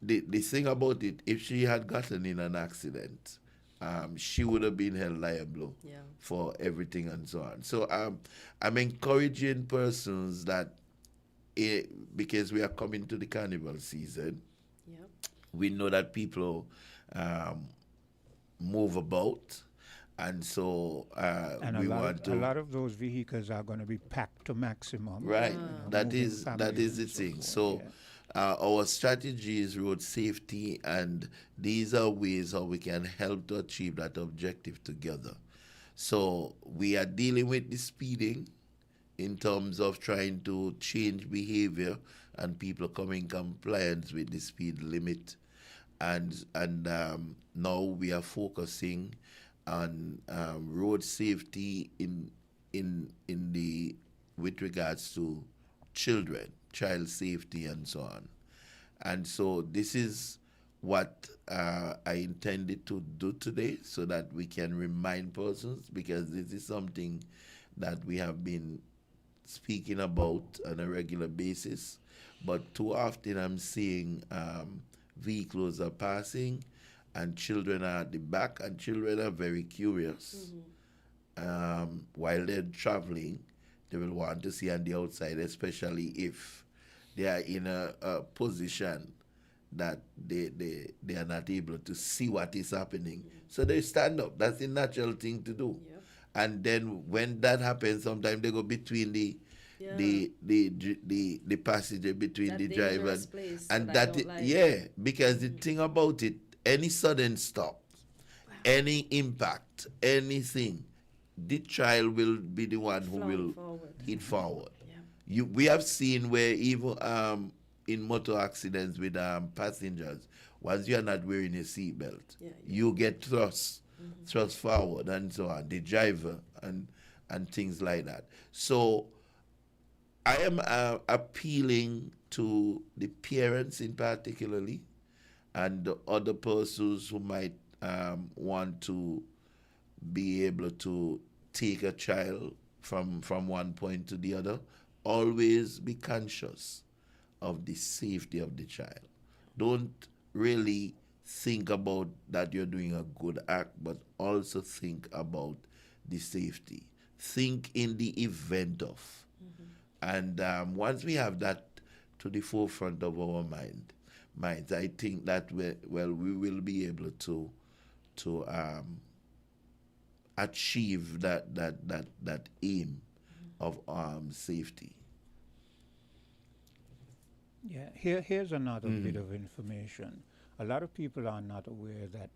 the thing about it, if she had gotten in an accident, she would have been held liable for everything and so on. So I'm encouraging persons that, because we are coming to the carnival season, we know that people move about, and so And we want to. a lot of those vehicles are going to be packed to maximum. Right. you know, That moving is families the and so thing. forth, So yeah. our strategy is road safety, and these are ways how we can help to achieve that objective together. So we are dealing with the speeding in terms of trying to change behavior and people come in compliance with the speed limit. And now we are focusing on road safety in the with regards to children, child safety, and so on. And so this is what I intended to do today, so that we can remind persons, because this is something that we have been speaking about on a regular basis. But too often I'm seeing vehicles are passing and children are at the back, and children are very curious. While they're traveling, they will want to see on the outside, especially if they are in a position that they are not able to see what is happening. So they stand up. That's the natural thing to do. And then when that happens, sometimes they go between the passenger, between That the driver dangerous place and that I don't like. because the thing about it, any sudden stop, any impact, anything, the child will be the one who will hit forward. We have seen where even in motor accidents with passengers, once you are not wearing a seatbelt, you get thrust forward and so on, the driver and things like that. So I am appealing to the parents in particularly, and the other persons who might want to be able to take a child from one point to the other. Always be conscious of the safety of the child. Don't really think about that you're doing a good act, but also think about the safety. Think in the event of. And once we have that to the forefront of our minds, I think that we will be able to achieve that aim of safety. Yeah, here's another bit of information. A lot of people are not aware that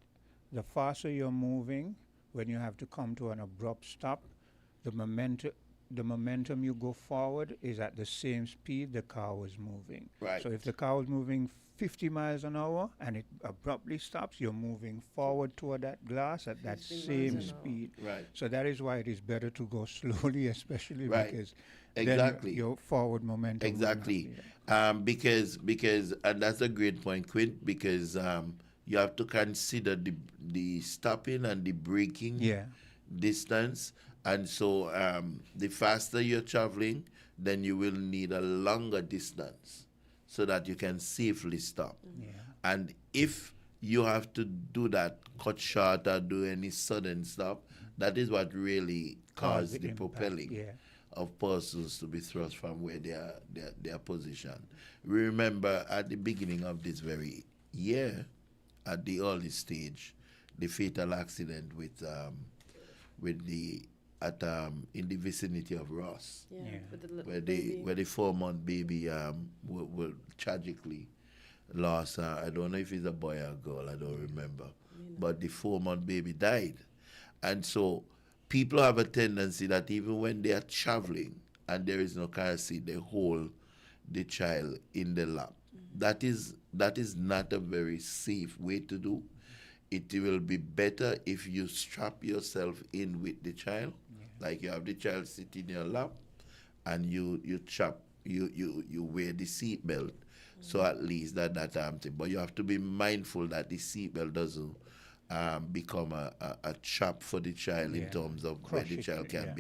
the faster you're moving, when you have to come to an abrupt stop, the momentum you go forward is at the same speed the car was moving. Right. So if the car was moving 50 miles an hour and it abruptly stops, you're moving forward toward that glass at that 50 miles same an speed. Right. So that is why it is better to go slowly, especially Right. because Exactly. then your forward momentum. will not Exactly. be there. Because and that's a great point, Quint, because you have to consider the stopping and the braking Yeah. distance. And so the faster you're traveling, then you will need a longer distance so that you can safely stop. Yeah. And if you have to do that, cut short or do any sudden stop, that is what really Cause caused the the impact, propelling yeah. of persons to be thrust from where they are positioned. We remember at the beginning of this very year, at the early stage, the fatal accident with the in the vicinity of Ross, Yeah, Yeah. with the little where baby. the 4-month baby will tragically lost. I don't know if it's a boy or a girl. I don't remember, but the 4-month baby died, and so people have a tendency that even when they are traveling and there is no car seat, they hold the child in the lap. That is not a very safe way to do. It will be better if you strap yourself in with the child, like you have the child sit in your lap, and you wear the seat belt, so at least that thing. But you have to be mindful that the seat belt doesn't become a trap for the child in Yeah. terms of where Crush the it, child can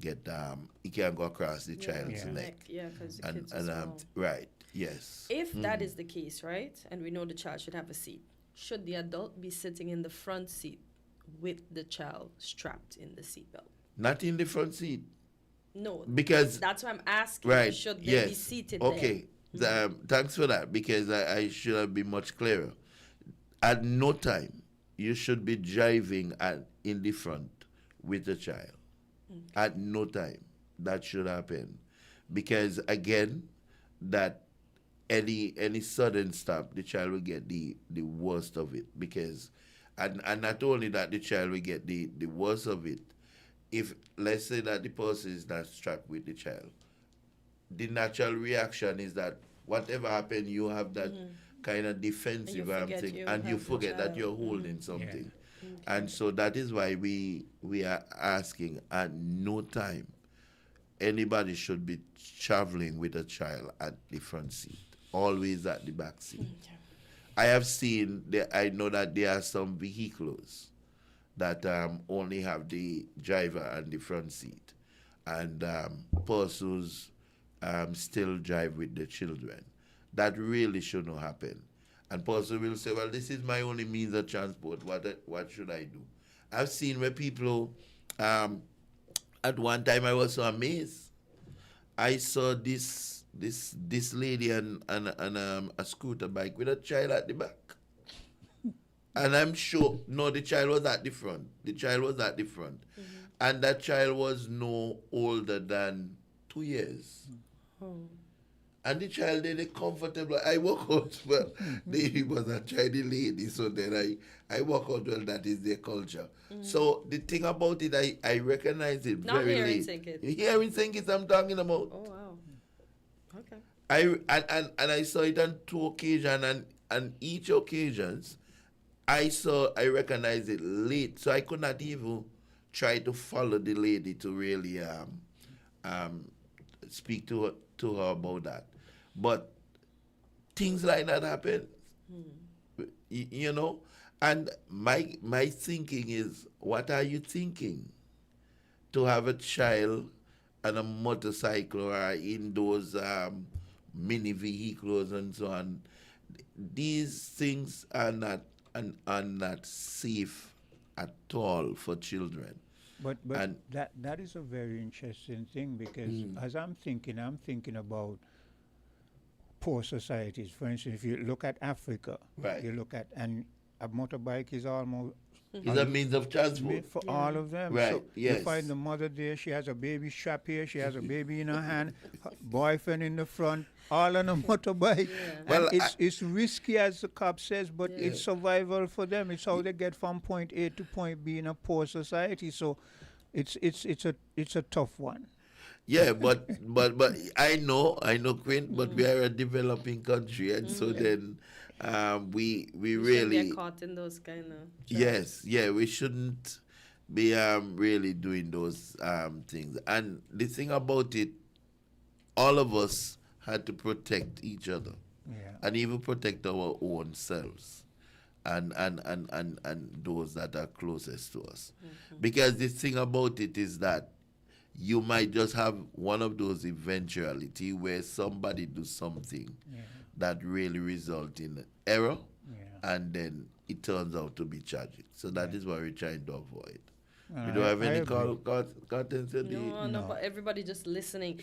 yeah. He can go across the Yeah, child's Yeah. neck. Yeah, because the And kids are small. right, yes. If that is the case, right, and we know the child should have a seat, should the adult be sitting in the front seat with the child strapped in the seatbelt? Not in the front seat. No, Because that's why I'm asking. right, Should they yes. be seated Okay. there? Thanks for that, because I should have been much clearer. At no time you should be driving in the front with the child. At no time that should happen, because again, that any sudden stop, the child will get the worst of it. Because and not only that, the child will get the worst of it if, let's say, that the person is not strapped with the child. The natural reaction is that whatever happened, you have that kind of defensive forget thing, you and you have the forget that child. you're holding something. And so that is why we are asking, at no time anybody should be traveling with a child at the front seat, always at the back seat. I have seen, I know that there are some vehicles that only have the driver and the front seat, and persons still drive with the children. That really should not happen. And person will say, well, this is my only means of transport. What should I do? I've seen where people, at one time I was so amazed. I saw this lady and a scooter bike with a child at the back. And I'm sure, no, the child was at the front. The child was at the front. And that child was no older than 2 years. And the child did it comfortable. I walk out, well, he was a Chinese lady, so then I walk out, well, that is their culture. So the thing about it, I recognize it Not very hearing late. ticket. Hearing tickets I'm talking about. Oh wow. Okay. And I saw it on 2 occasions, and each occasions I recognized it late, so I could not even try to follow the lady to really speak to her about that. But things like that happen, you know. And my thinking is, what are you thinking? To have a child and a motorcycle or in those mini vehicles and so on, these things are not safe at all for children. But And that is a very interesting thing, because as I'm thinking about poor societies. For instance, if you look at Africa, Right. you look at, and a motorbike is almost It's a means of transport. For all of them. Right, So yes. you find the mother there, she has a baby strap here, she has a baby in her hand, her boyfriend in the front, all on a motorbike. Well, And it's risky, as the cop says, but it's survival for them. It's how they get from point A to point B in a poor society. So it's a tough one. Yeah, but I know, Quint, but we are a developing country, and so then we really get caught in those kind of yes, we shouldn't be really doing those things. And the thing about it, all of us had to protect each other, and even protect our own selves, and those that are closest to us, because the thing about it is that you might just have one of those eventuality where somebody do something that really result in error, and then it turns out to be tragic. So that is what we're trying to avoid. You don't have any contents? No, but everybody just listening.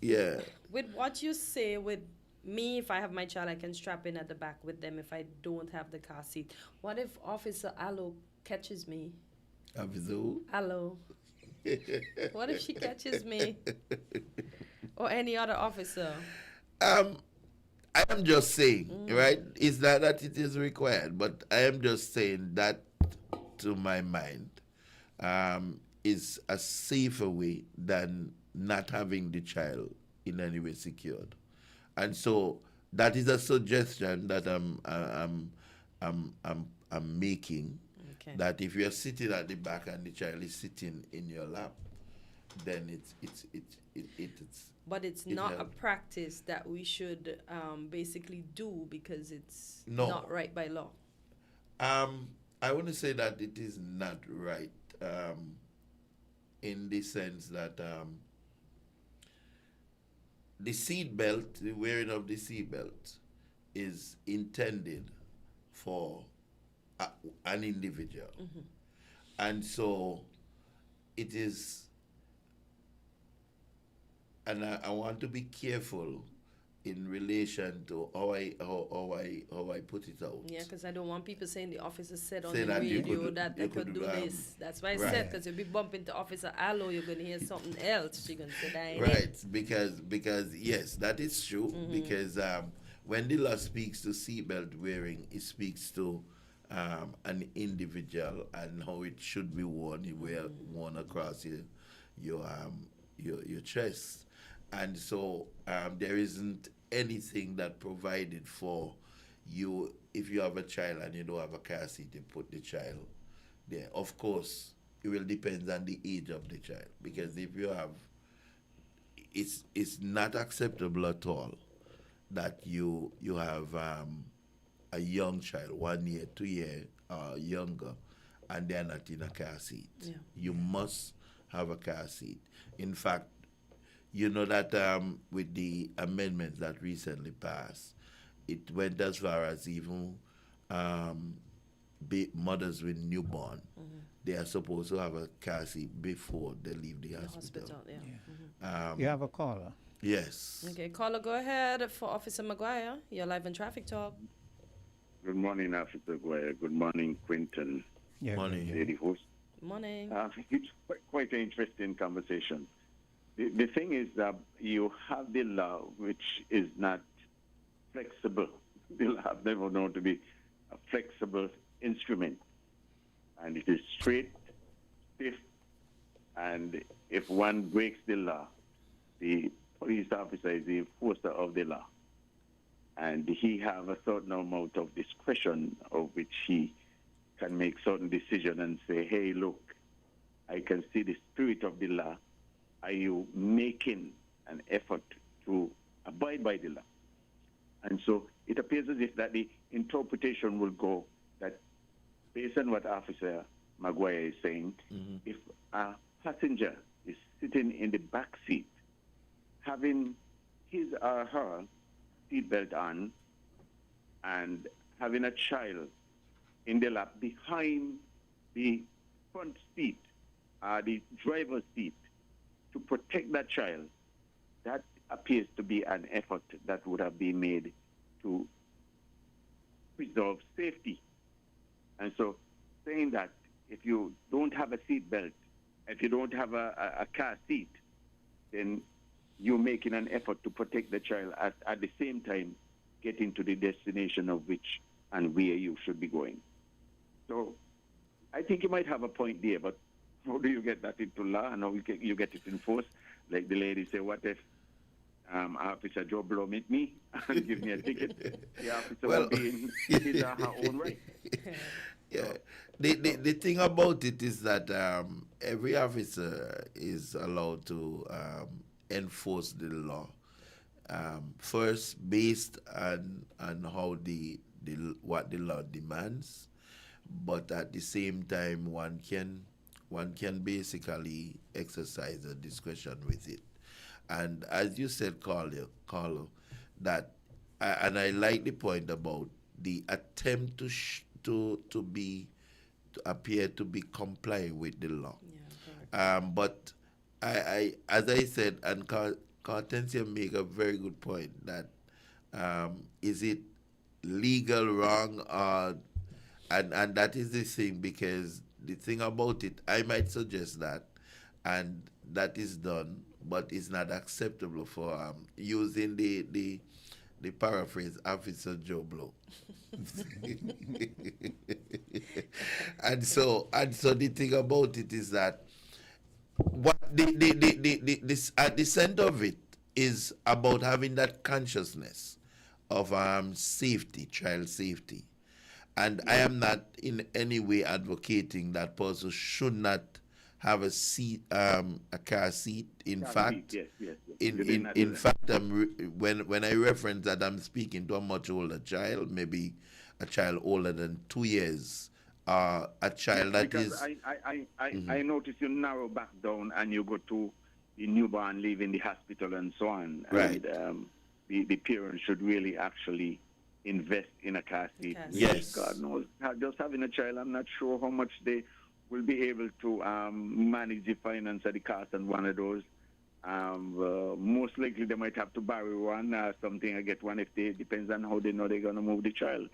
Yeah. With what you say, with me, if I have my child, I can strap in at the back with them if I don't have the car seat. What if Officer Allo catches me? Officer who? Allo. What if she catches me? Or any other officer? I am just saying, right? It's not that it is required, but I am just saying that, to my mind, is a safer way than not having the child in any way secured. And so that is a suggestion that I'm making. Okay. That if you're sitting at the back and the child is sitting in your lap, then it's. But it's not a practice that we should basically do because it's not right by law. I want to say that it is not right in the sense that the seat belt, the wearing of the seat belt, is intended for an individual. And so it is, and I want to be careful in relation to how I put it out. Yeah, because I don't want people saying the officer said on Say the that radio that they could do this. That's why I said, because if you bump into Officer Allo, you're going to hear something else. She's going to say that ain't it. Because yes, that is true. Because when the law speaks to seatbelt wearing, it speaks to an individual and how it should be worn. You wear worn across your chest, and so there isn't anything that provided for you if you have a child and you don't have a car seat. You put the child there. Of course, it will depend on the age of the child, because if you have, it's not acceptable at all that you have a young child, 1 year, 2 year, younger, and they're not in a car seat. Yeah. You must have a car seat. In fact, you know that with the amendments that recently passed, it went as far as even mothers with newborn, they are supposed to have a car seat before they leave the hospital. You have a caller? Yes. Okay, caller, go ahead for Officer Maguire. You're live in Traffic Talk. Good morning, Officer Maguire. Good morning, Quinton. Yeah. Morning. Lady host. Morning. It's quite an interesting conversation. The thing is that you have the law, which is not flexible. The law have never known to be a flexible instrument. And it is straight, stiff, and if one breaks the law, the police officer is the enforcer of the law. And he have a certain amount of discretion of which he can make certain decisions and say, hey, look, I can see the spirit of the law. Are you making an effort to abide by the law? And so it appears as if that the interpretation will go that based on what Officer Maguire is saying, if a passenger is sitting in the back seat, having his or her seatbelt on and having a child in the lap behind the front seat, the driver's seat, to protect that child, that appears to be an effort that would have been made to preserve safety. And so saying that if you don't have a seat belt, if you don't have a car seat, then you're making an effort to protect the child at the same time getting to the destination of which and where you should be going. So I think you might have a point there, but how do you get that into law and how you get it enforced? Like the lady said, what if Officer Joe Blow meet me and give me a ticket? The officer will be in his or her own right. Yeah. The thing about it is that every officer is allowed to enforce the law. First, based on how what the law demands, but at the same time, one can basically exercise a discretion with it. And as you said, Carlo, that and I like the point about the attempt to appear to be complying with the law. Yeah, but I as I said, and Cartencia make a very good point that is it legal wrong or and that is the thing, because the thing about it, I might suggest that, and that is done, but it's not acceptable for using the paraphrase Officer Joe Blow. and so the thing about it is that what this at the center of it is about having that consciousness of safety, child safety. And I am not in any way advocating that person should not have a seat, a car seat. In fact, in fact, when I reference that, I'm speaking to a much older child, maybe a child older than 2 years, a child that is. I notice you narrow back down and you go to the newborn leaving the hospital and so on. Right. And, the parents should really actually invest in a car seat. Yes. God knows, just having a child, I'm not sure how much they will be able to manage the finance of the cost on one of those. Most likely they might have to borrow one or something or get one if they depends on how they know they're going to move the child.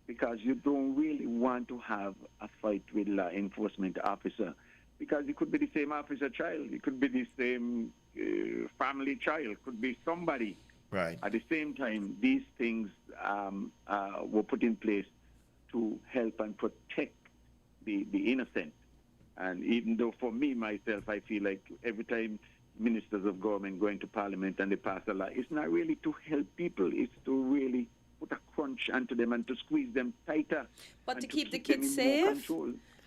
Because you don't really want to have a fight with law enforcement officer, because it could be the same officer child, it could be the same family child, could be somebody. Right. At the same time, these things were put in place to help and protect the innocent. And even though for me, myself, I feel like every time ministers of government go into parliament and they pass a law, it's not really to help people, it's to really put a crunch onto them and to squeeze them tighter. But to keep the kids safe?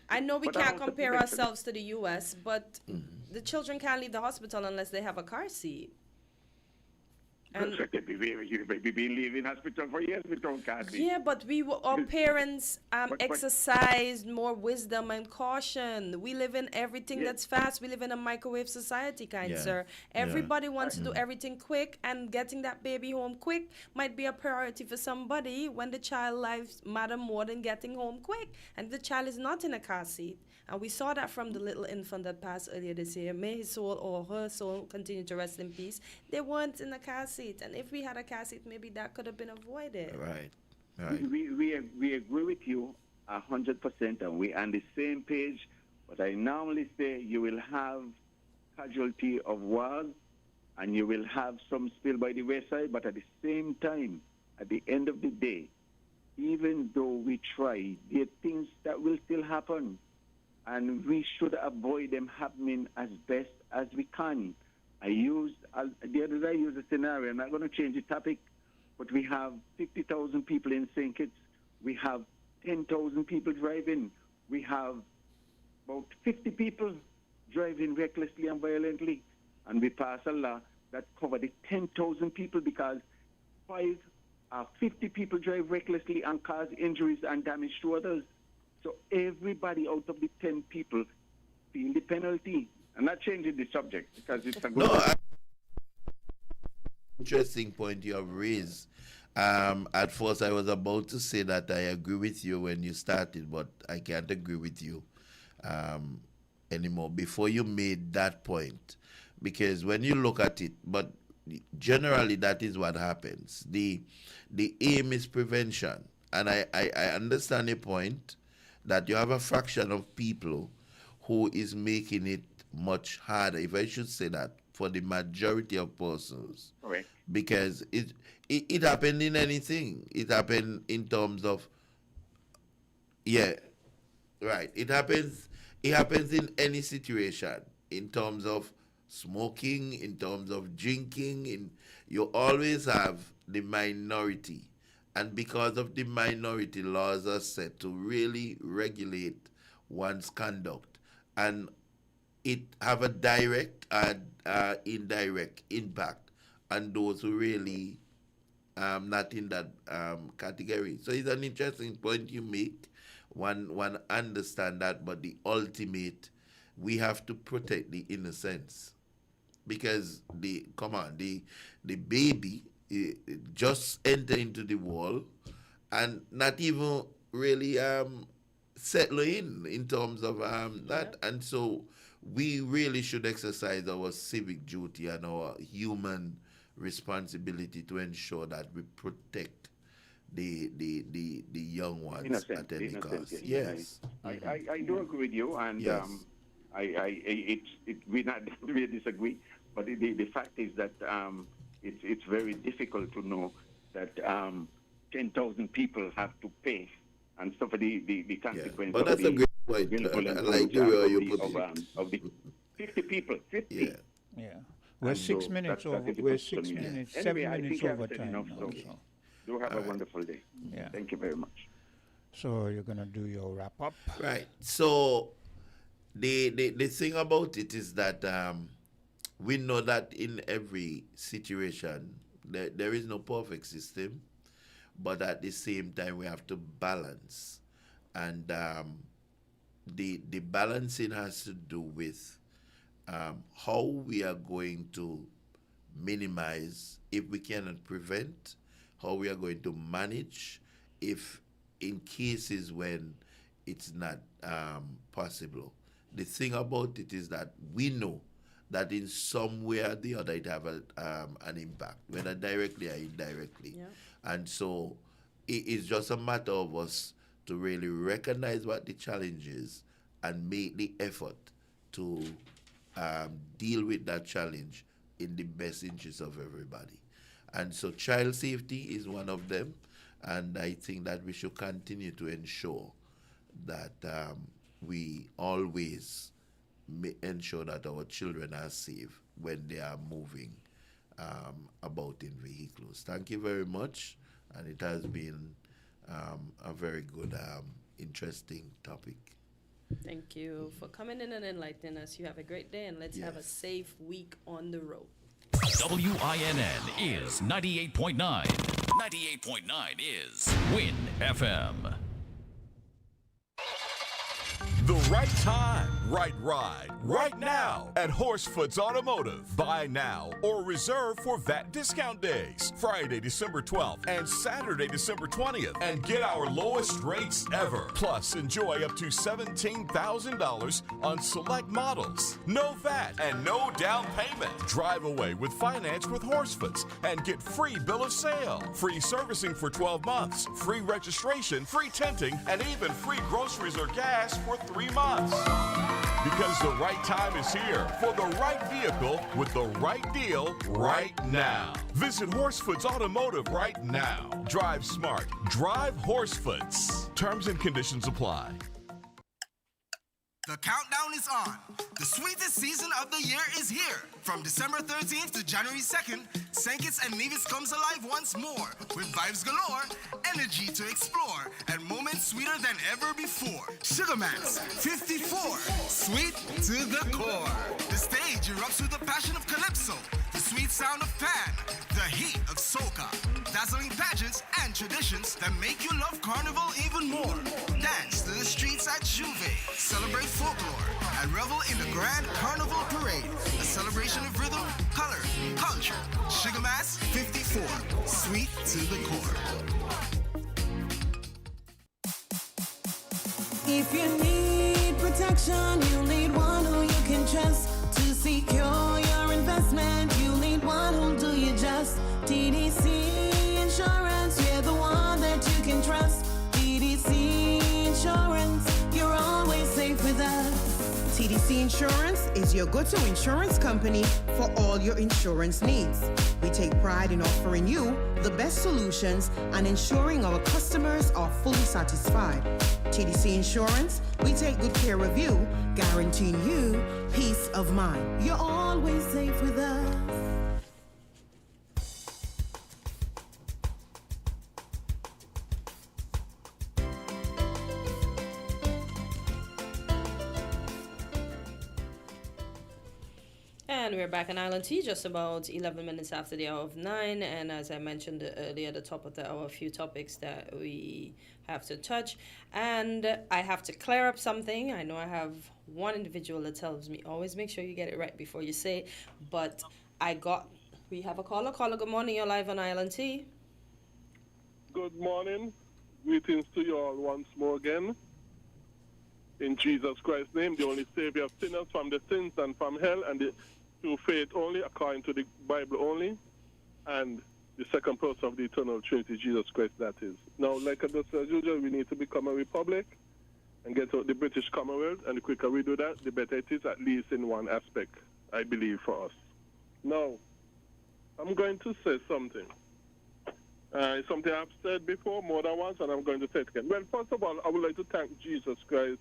I know we can't compare ourselves to the U.S., but the children can't leave the hospital unless they have a car seat. And you may be leaving hospital for years without car seat. Yeah, but our parents exercised more wisdom and caution. We live in everything that's fast. We live in a microwave society, sir. Everybody wants to do everything quick, and getting that baby home quick might be a priority for somebody when the child lives matter more than getting home quick. And the child is not in a car seat. And we saw that from the little infant that passed earlier this year. May his soul or her soul continue to rest in peace. They weren't in a car seat. And if we had a car seat, maybe that could have been avoided. Right. We agree with you 100%, and we're on the same page. But I normally say you will have casualty of wars, and you will have some spill by the wayside. But at the same time, at the end of the day, even though we try, there are things that will still happen. And we should avoid them happening as best as we can. The other day I used a scenario. I'm not going to change the topic, but we have 50,000 people in St. Kitts. We have 10,000 people driving. We have about 50 people driving recklessly and violently. And we pass a law that covers the 10,000 people, because 50 people drive recklessly and cause injuries and damage to others. So everybody out of the 10 people feel the penalty. I'm not changing the subject because it's a good interesting point you have raised. At first, I was about to say that I agree with you when you started, but I can't agree with you anymore before you made that point. Because when you look at it, but generally that is what happens. The aim is prevention. And I understand your point that you have a fraction of people who is making it much harder, if I should say that, for the majority of persons. Correct. Because it happened in anything. It happened in terms of, yeah, right. It happens in any situation, in terms of smoking, in terms of drinking. You always have the minority. And because of the minority, laws are set to really regulate one's conduct. And it have a direct and indirect impact on those who really not in that category. So it's an interesting point you make. One understand that, but the ultimate, we have to protect the innocence, because the baby just enter into the world and not even really settle in terms of that, and so we really should exercise our civic duty and our human responsibility to ensure that we protect the young ones Innocent, at any innocent, cost. yes. Yes. I do agree with you, and Yes. we disagree, but the fact is that it's very difficult to know that 10,000 people have to pay and suffer the consequences. But that's a great point. I like the way you put it. Of the 50 people, 50. Yeah. We're And 6 so minutes that's over. difficult We're to 6 me. minutes, Anyway, 7 I minutes think I've over said time enough, now. so So. do have a wonderful day. Yeah. Thank you very much. So you're gonna do your wrap up, Right. So the thing about it is that we know that in every situation there is no perfect system, but at the same time we have to balance, and the balancing has to do with how we are going to minimize if we cannot prevent, how we are going to manage if in cases when it's not possible. The thing about it is that we know that in some way or the other it have an impact, whether directly or indirectly. Yeah. And so it's just a matter of us to really recognize what the challenge is and make the effort to deal with that challenge in the best interest of everybody. And so child safety is one of them, and I think that we should continue to ensure that we always ensure that our children are safe when they are moving about in vehicles. Thank you very much, and it has been a very good, interesting topic. Thank you for coming in and enlightening us. You have a great day, and let's have a safe week on the road. WINN is 98.9. 98.9 is Win FM. The right time, right ride, right now at Horsefoot's Automotive. Buy now or reserve for VAT discount days, Friday, December 12th and Saturday, December 20th, and get our lowest rates ever. Plus, enjoy up to $17,000 on select models. No VAT and no down payment. Drive away with finance with Horsefoots and get free bill of sale, free servicing for 12 months, free registration, free tinting, and even free groceries or gas for 3 months. Because the right time is here for the right vehicle with the right deal right now. Visit Horsefoots Automotive right now. Drive smart. Drive Horsefoots. Terms and conditions apply. The countdown is on. The sweetest season of the year is here. From December 13th to January 2nd, St. Kitts and Nevis comes alive once more with vibes galore, energy to explore, and moments sweeter than ever before. Sugar Mans 54, sweet to the core. The stage erupts with the passion of Calypso, the sweet sound of Pan, the heat of Soca, dazzling pageants and traditions that make you love Carnival even more. Dance to the streets at Juve, celebrate folklore, and revel in the Grand Carnival Parade, a celebration of rhythm, color, culture. Sugar Mass 54, sweet to the core. If you need protection, you need one who you can trust. To secure your investment, you need one who'll do you just. TDC Insurance, we're the one that you can trust. TDC Insurance. TDC Insurance is your go-to insurance company for all your insurance needs. We take pride in offering you the best solutions and ensuring our customers are fully satisfied. TDC Insurance, we take good care of you, guaranteeing you peace of mind. You're always safe with us. And we're back on Island T, just about 11 minutes after the hour of 9. And as I mentioned earlier at the top of the hour, a few topics that we have to touch. And I have to clear up something. I know I have one individual that tells me, always make sure you get it right before you say it. But we have a caller. Caller, good morning. You're live on Island T. Good morning. Greetings to you all once more again. In Jesus Christ's name, the only Savior of sinners from the sins and from hell, and through faith only, according to the Bible only, and the second person of the eternal Trinity, Jesus Christ, that is. Now, like I just said, usual, we need to become a republic and get out the British Commonwealth, and the quicker we do that, the better it is, at least in one aspect, I believe, for us. Now, I'm going to say something. It's something I've said before more than once, and I'm going to say it again. Well, first of all, I would like to thank Jesus Christ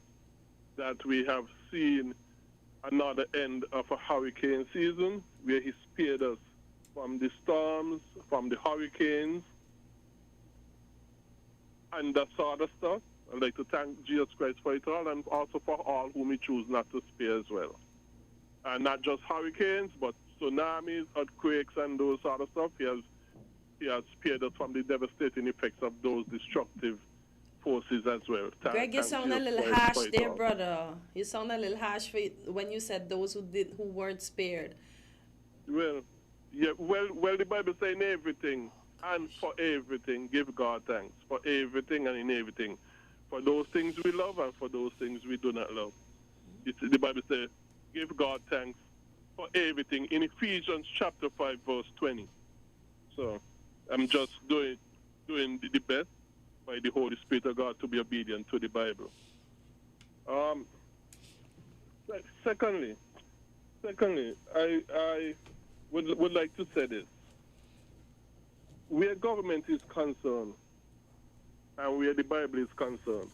that we have seen another end of a hurricane season where he spared us from the storms, from the hurricanes, and that sort of stuff. I'd like to thank Jesus Christ for it all, and also for all whom he choose not to spare as well. And not just hurricanes, but tsunamis, earthquakes, and those sort of stuff. He has spared us from the devastating effects of those destructive forces as well. Greg, you sound a little harsh there, brother. You sound a little harsh when you said those who weren't spared. Well, the Bible saying everything and for everything, give God thanks. For everything and in everything. For those things we love and for those things we do not love. The Bible says, give God thanks for everything in Ephesians chapter 5, verse 20. So, I'm just doing the best by the Holy Spirit of God to be obedient to the Bible. Secondly, I would like to say this. Where government is concerned and where the Bible is concerned,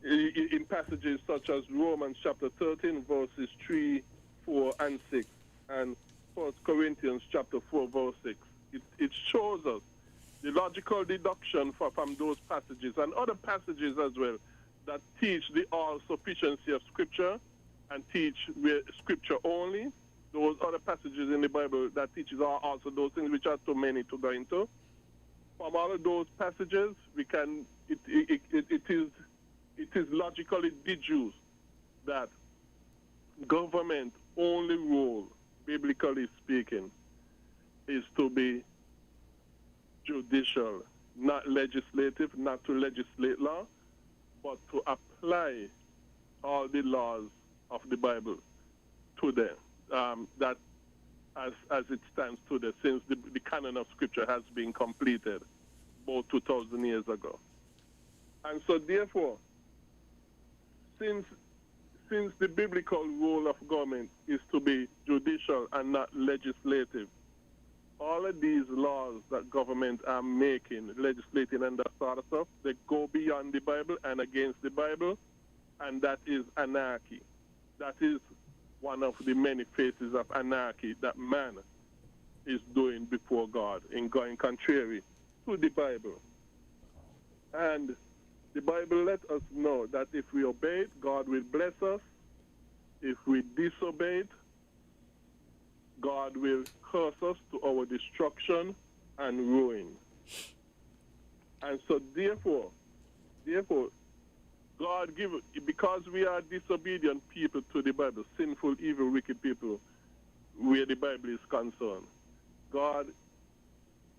in passages such as Romans chapter 13, verses 3, 4, and 6, and 1 Corinthians chapter 4, verse 6, it shows us the logical deduction from those passages and other passages as well that teach the all-sufficiency of Scripture and teach Scripture only. Those other passages in the Bible that teaches also those things which are too many to go into. From all of those passages, it is logically deduced that government only role, biblically speaking, is to be judicial, not legislative, not to legislate law, but to apply all the laws of the Bible to them. That as it stands today, since the canon of Scripture has been completed about 2,000 years ago. And so therefore, since the biblical role of government is to be judicial and not legislative, all of these laws that government are making, legislating and that sort of stuff, they go beyond the Bible and against the Bible, and that is anarchy. That is one of the many faces of anarchy that man is doing before God in going contrary to the Bible. And the Bible lets us know that if we obey it, God will bless us. If we disobey it, God will curse us to our destruction and ruin. And so therefore, God because we are disobedient people to the Bible, sinful, evil, wicked people, where the Bible is concerned, God,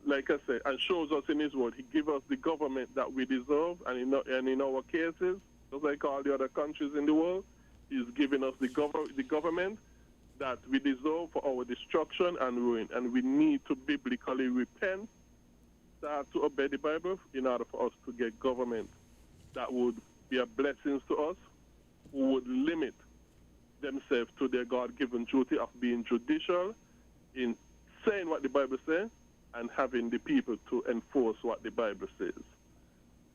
like I said, and shows us in His Word, He gives us the government that we deserve, and in our cases, just like all the other countries in the world, He's giving us the government that we deserve for our destruction and ruin. And we need to biblically repent, start to obey the Bible in order for us to get government that would be a blessing to us, who would limit themselves to their God-given duty of being judicial in saying what the Bible says and having the people to enforce what the Bible says.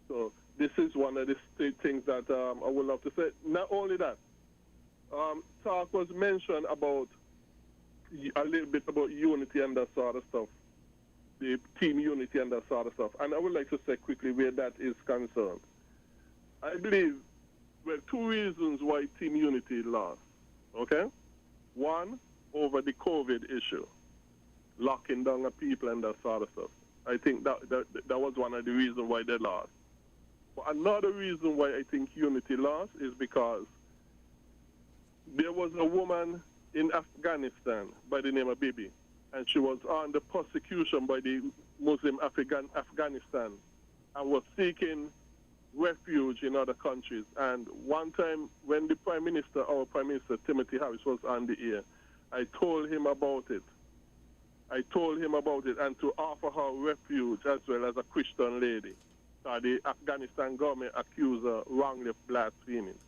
So this is one of the things that I would love to say. Not only that, talk was mentioned about a little bit about unity and that sort of stuff, the team unity and that sort of stuff. And I would like to say quickly where that is concerned. I believe there are two reasons why team unity lost, okay? One, over the COVID issue, locking down the people and that sort of stuff. I think that was one of the reasons why they lost. But another reason why I think unity lost is because there was a woman in Afghanistan by the name of Bibi, and she was under persecution by the Muslim Afghanistan and was seeking refuge in other countries. And one time when the Prime Minister, our Prime Minister Timothy Harris, was on the air, I told him about it. And to offer her refuge as well as a Christian lady. The Afghanistan government accused her wrongly of blaspheming.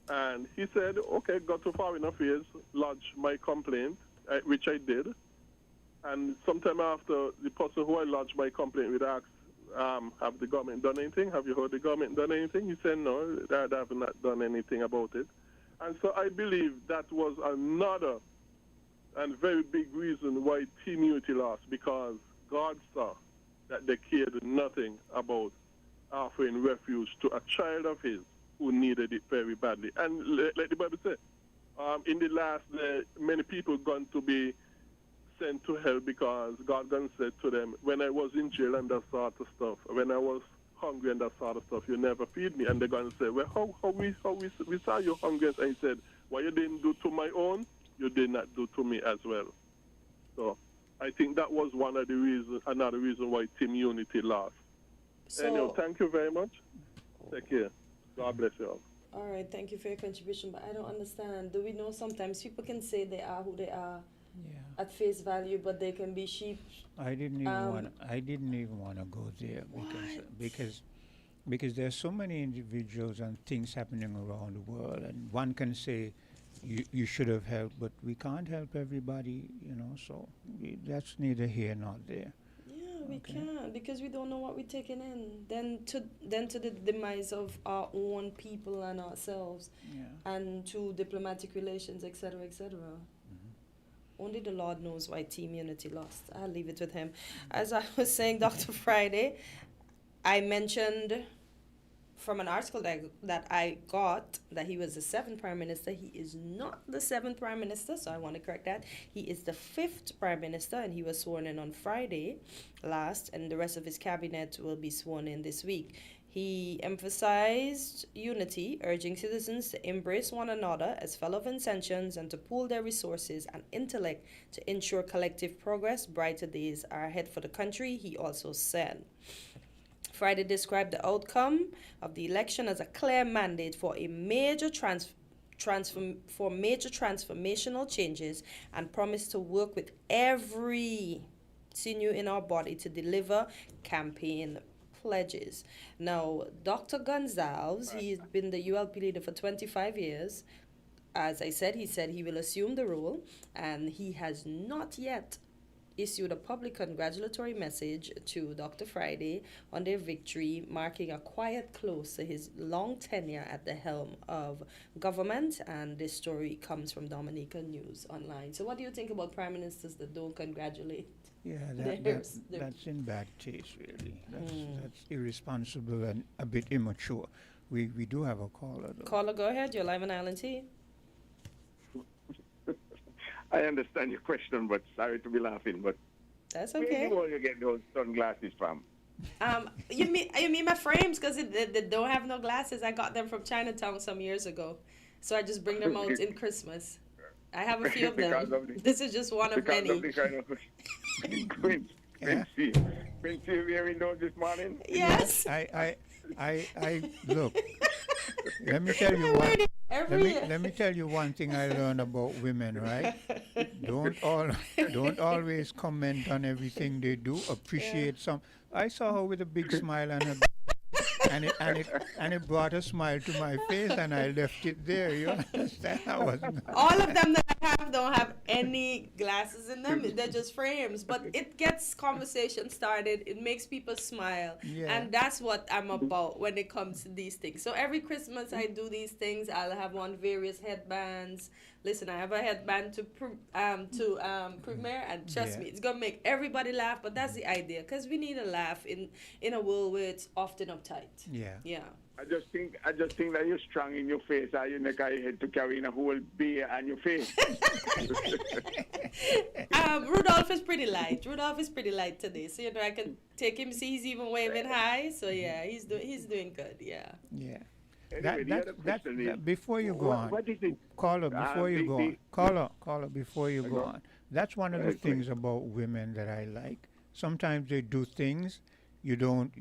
And he said, okay, go to Foreign Affairs, lodge my complaint, which I did. And sometime after, the person who I lodged my complaint with asked, have the government done anything? Have you heard the government done anything? He said, no, they have not done anything about it. And so I believe that was another and very big reason why Team Unity lost, because God saw that they cared nothing about offering refuge to a child of his who needed it very badly. And like the Bible said, in the last day, many people going to be sent to hell because God going to say to them, when I was in jail and that sort of stuff, when I was hungry and that sort of stuff, you never feed me. And they're going to say, well, how we saw you hungry? And he said, what you didn't do to my own, you did not do to me as well. So I think that was one of the reasons, another reason why Team Unity lost. So, anyway, thank you very much. Take care. God bless you all. All right, thank you for your contribution, but I don't understand. Do we know sometimes people can say they are who they are at face value, but they can be sheep? I didn't even want to go there because there's so many individuals and things happening around the world, and one can say you should have helped, but we can't help everybody, so that's neither here nor there. We can't, because we don't know what we're taking in. Then to the demise of our own people and ourselves, and to diplomatic relations, etc., etc. Only the Lord knows why Team Unity lost. I'll leave it with him. As I was saying, Dr. Friday, I mentioned from an article that I got that he was the 7th Prime Minister. He is not the 7th Prime Minister, so I want to correct that. He is the 5th Prime Minister, and he was sworn in on Friday last, and the rest of his cabinet will be sworn in this week. He emphasized unity, urging citizens to embrace one another as fellow Vincentians and to pool their resources and intellect to ensure collective progress. Brighter days are ahead for the country, he also said. Friday described the outcome of the election as a clear mandate for a major transformational changes, and promised to work with every sinew in our body to deliver campaign pledges. Now, Dr. Gonzalez, he's been the ULP leader for 25 years. As I said, he will assume the role, and he has not yet issued a public congratulatory message to Dr. Friday on their victory, marking a quiet close to his long tenure at the helm of government. And this story comes from Dominica News Online. So what do you think about prime ministers that don't congratulate? Yeah, that's in bad taste, really. That's irresponsible and a bit immature. We do have a caller, though. Caller, go ahead. You're live on Island T. I understand your question, but sorry to be laughing, but that's okay. Where do you get those sunglasses from? You mean my frames? Because they don't have no glasses. I got them from Chinatown some years ago, so I just bring them out in Christmas. I have a few of them. This is just one of many. Quincy, you wearing those this morning? Yes. I look. Let me tell you one. Let me tell you one thing I learned about women, right? Don't always comment on everything they do. Appreciate some. I saw her with a big smile on her. and it brought a smile to my face, and I left it there. You understand? I wasn't. All of them that I have don't have any glasses in them. They're just frames. But it gets conversation started. It makes people smile. Yeah. And that's what I'm about when it comes to these things. So every Christmas I do these things. I'll have on various headbands. Listen, I have a headband to premiere, and trust me, it's gonna make everybody laugh. But that's the idea, because we need a laugh in a world where it's often uptight. Yeah. Yeah. I just think that you're strong in your face, or you neck your head to carry in a whole beer on your face. Rudolph is pretty light. Rudolph is pretty light today, so I can take him. See, he's even waving high. So yeah, he's doing good. Yeah. Yeah. Anyway, Before you go on, what is it? caller, before you go on, caller, before you go on, that's one of the things about women that I like. Sometimes they do things you don't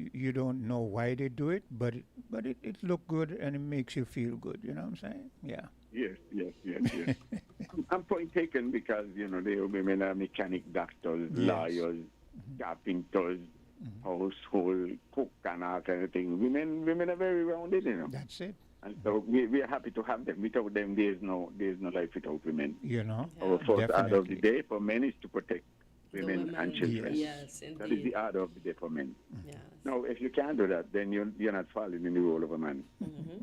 know why they do it, but it look good and it makes you feel good. You know what I'm saying? Yeah. Yes. I'm point taken because the women are mechanic, doctors, lawyers, carpenters, household cook, and all kind of things. Women are very rounded, That's it. And so we are happy to have them. Without them, there's no life without women. Our first order of the day for men is to protect women and children. Yes, indeed. That is the order of the day for men. Yes. Now, if you can't do that, then you're not following in the role of a man.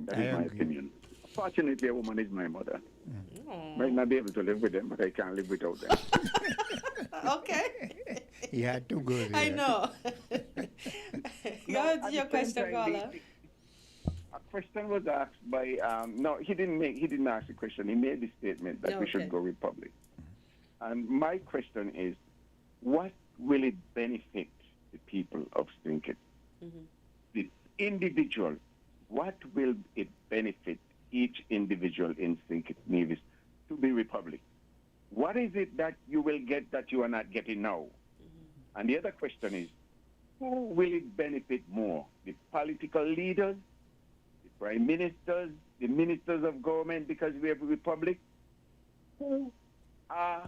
That is my opinion. Fortunately, a woman is my mother. Might not be able to live with them, but I can't live without them. Okay. You had to go there. I know. What's your question, caller? A question was asked by no, he didn't ask the question. He made the statement that we should go Republic. And my question is, what will it benefit the people of Stinkit? The individual, what will it benefit each individual in Stinkit, Nevis, to be Republic? What is it that you will get that you are not getting now? And the other question is, who will it benefit more? The political leaders, the prime ministers, the ministers of government, because we have a republic? Whom are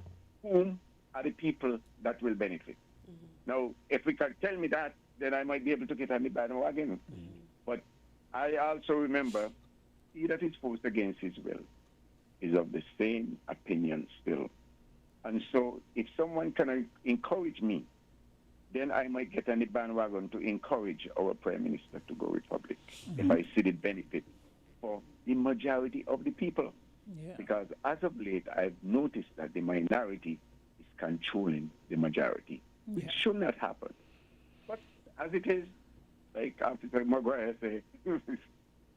the people that will benefit? Now, if we can tell me that, then I might be able to get on the bandwagon. But I also remember, he that is forced against his will is of the same opinion still. And so if someone can encourage me, then I might get on the bandwagon to encourage our Prime Minister to go Republic, if I see the benefit for the majority of the people. Yeah. Because as of late, I've noticed that the minority is controlling the majority. It should not happen. But as it is, like Officer Maguire said,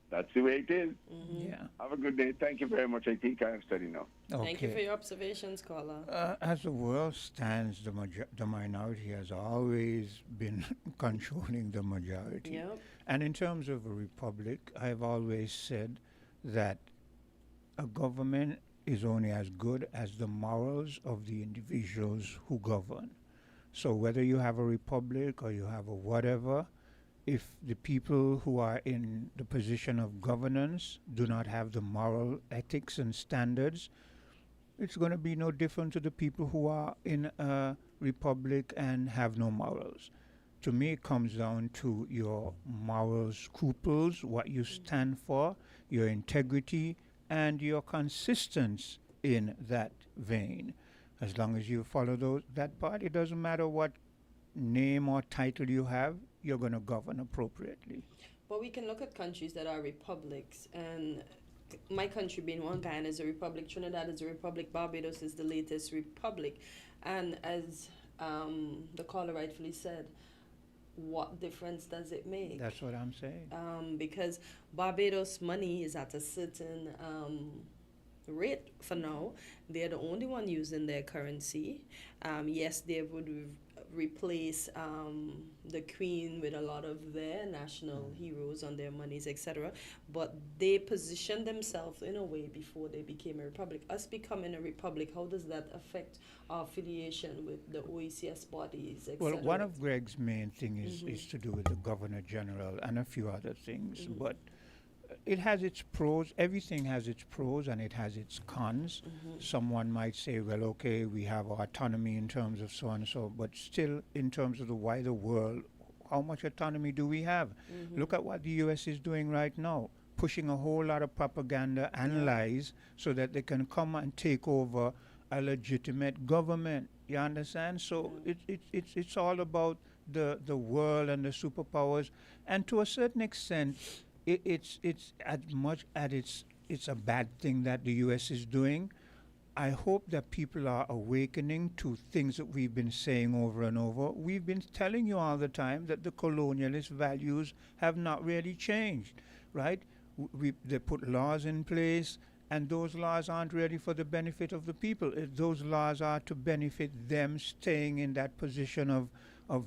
that's the way it is. Yeah. Have a good day. Thank you very much. I think I am studying now. Okay. Thank you for your observations, caller. As the world stands, the minority has always been controlling the majority. Yep. And in terms of a republic, I've always said that a government is only as good as the morals of the individuals who govern. So whether you have a republic or you have a whatever, if the people who are in the position of governance do not have the moral ethics and standards, it's going to be no different to the people who are in a republic and have no morals. To me, it comes down to your moral scruples, what you stand for, your integrity, and your consistency in that vein. As long as you follow that part, it doesn't matter what name or title you have, you're going to govern appropriately. But we can look at countries that are republics, and my country being one kind is a republic, Trinidad is a republic, Barbados is the latest republic. And as the caller rightfully said, what difference does it make? That's what I'm saying. Because Barbados money is at a certain rate for now. They're the only one using their currency. Yes, they would replace the Queen with a lot of their national heroes on their monies, etc. But they positioned themselves in a way before they became a republic. Us becoming a republic, how does that affect our affiliation with the OECS bodies, etc.? Well, one of Greg's main things is to do with the Governor General and a few other things, but it has its pros. Everything has its pros and it has its cons. Someone might say, well, okay, we have autonomy in terms of so and so, but still in terms of the wider world, how much autonomy do we have? Mm-hmm. Look at what the U.S. is doing right now, pushing a whole lot of propaganda and lies so that they can come and take over a legitimate government. You understand? So it's all about the world and the superpowers, and to a certain extent, it's as much as it's a bad thing that the U.S. is doing. I hope that people are awakening to things that we've been saying over and over. We've been telling you all the time that the colonialist values have not really changed, right? They put laws in place, and those laws aren't really for the benefit of the people. Those laws are to benefit them staying in that position of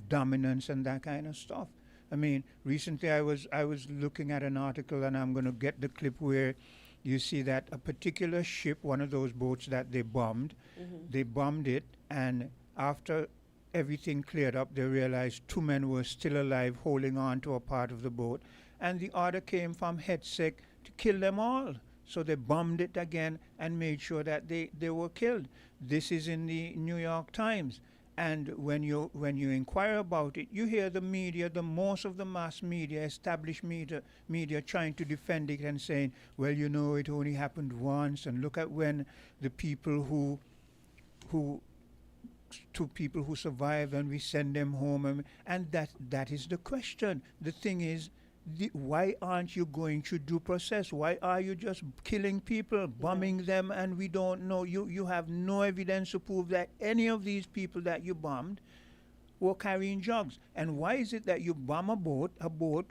dominance and that kind of stuff. I mean, recently I was looking at an article, and I'm going to get the clip where you see that a particular ship, one of those boats that they bombed, they bombed it, and after everything cleared up, they realized 2 men were still alive holding on to a part of the boat, and the order came from HEDSEC to kill them all. So they bombed it again and made sure that they were killed. This is in the New York Times. And when you inquire about it, you hear the media, most of the mass media, established media trying to defend it and saying, well, you know, it only happened once, and look at when the people who survive and we send them home, and that is the question. The thing is, why aren't you going through due process? Why are you just killing people, bombing them, and we don't know? You have no evidence to prove that any of these people that you bombed were carrying drugs. And why is it that you bomb a boat,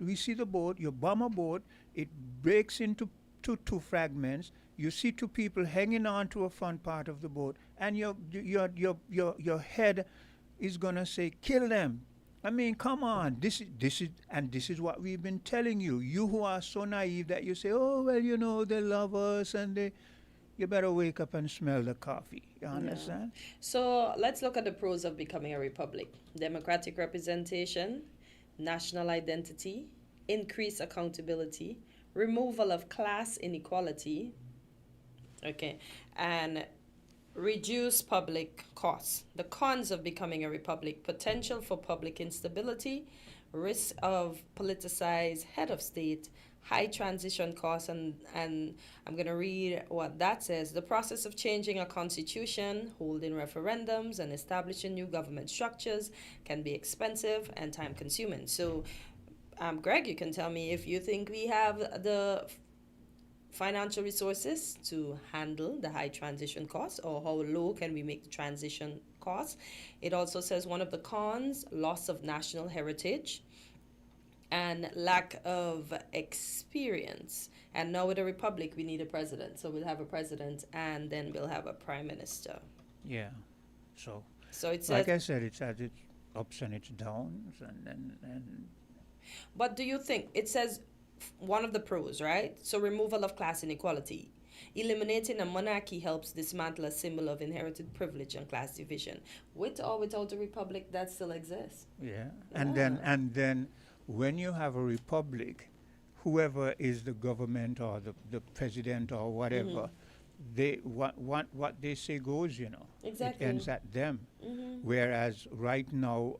we see the boat, you bomb a boat, it breaks into two fragments, you see 2 people hanging on to a front part of the boat, and your head is gonna say, kill them. I mean, come on. This is what we've been telling you. You who are so naive that you say, oh, well, you know, they love us, and you better wake up and smell the coffee. You understand? Yeah. So let's look at the pros of becoming a republic. Democratic representation, national identity, increased accountability, removal of class inequality, and reduce public costs. The cons of becoming a republic: potential for public instability, risk of politicized head of state, high transition costs, and I'm going to read what that says. The process of changing a constitution, holding referendums, and establishing new government structures can be expensive and time consuming. So, Greg, you can tell me if you think we have the financial resources to handle the high transition costs, or how low can we make the transition costs. It also says one of the cons: loss of national heritage and lack of experience. And now with a republic, we need a president. So we'll have a president, and then we'll have a prime minister. Yeah. So it says, like I said, it's at its ups and its downs, and But do you think it says one of the pros, right? So removal of class inequality. Eliminating a monarchy helps dismantle a symbol of inherited privilege and class division. With or without a republic, that still exists. Yeah. And then when you have a republic, whoever is the government or the president or whatever, they what they say goes, you know. Exactly. It ends at them. Whereas right now,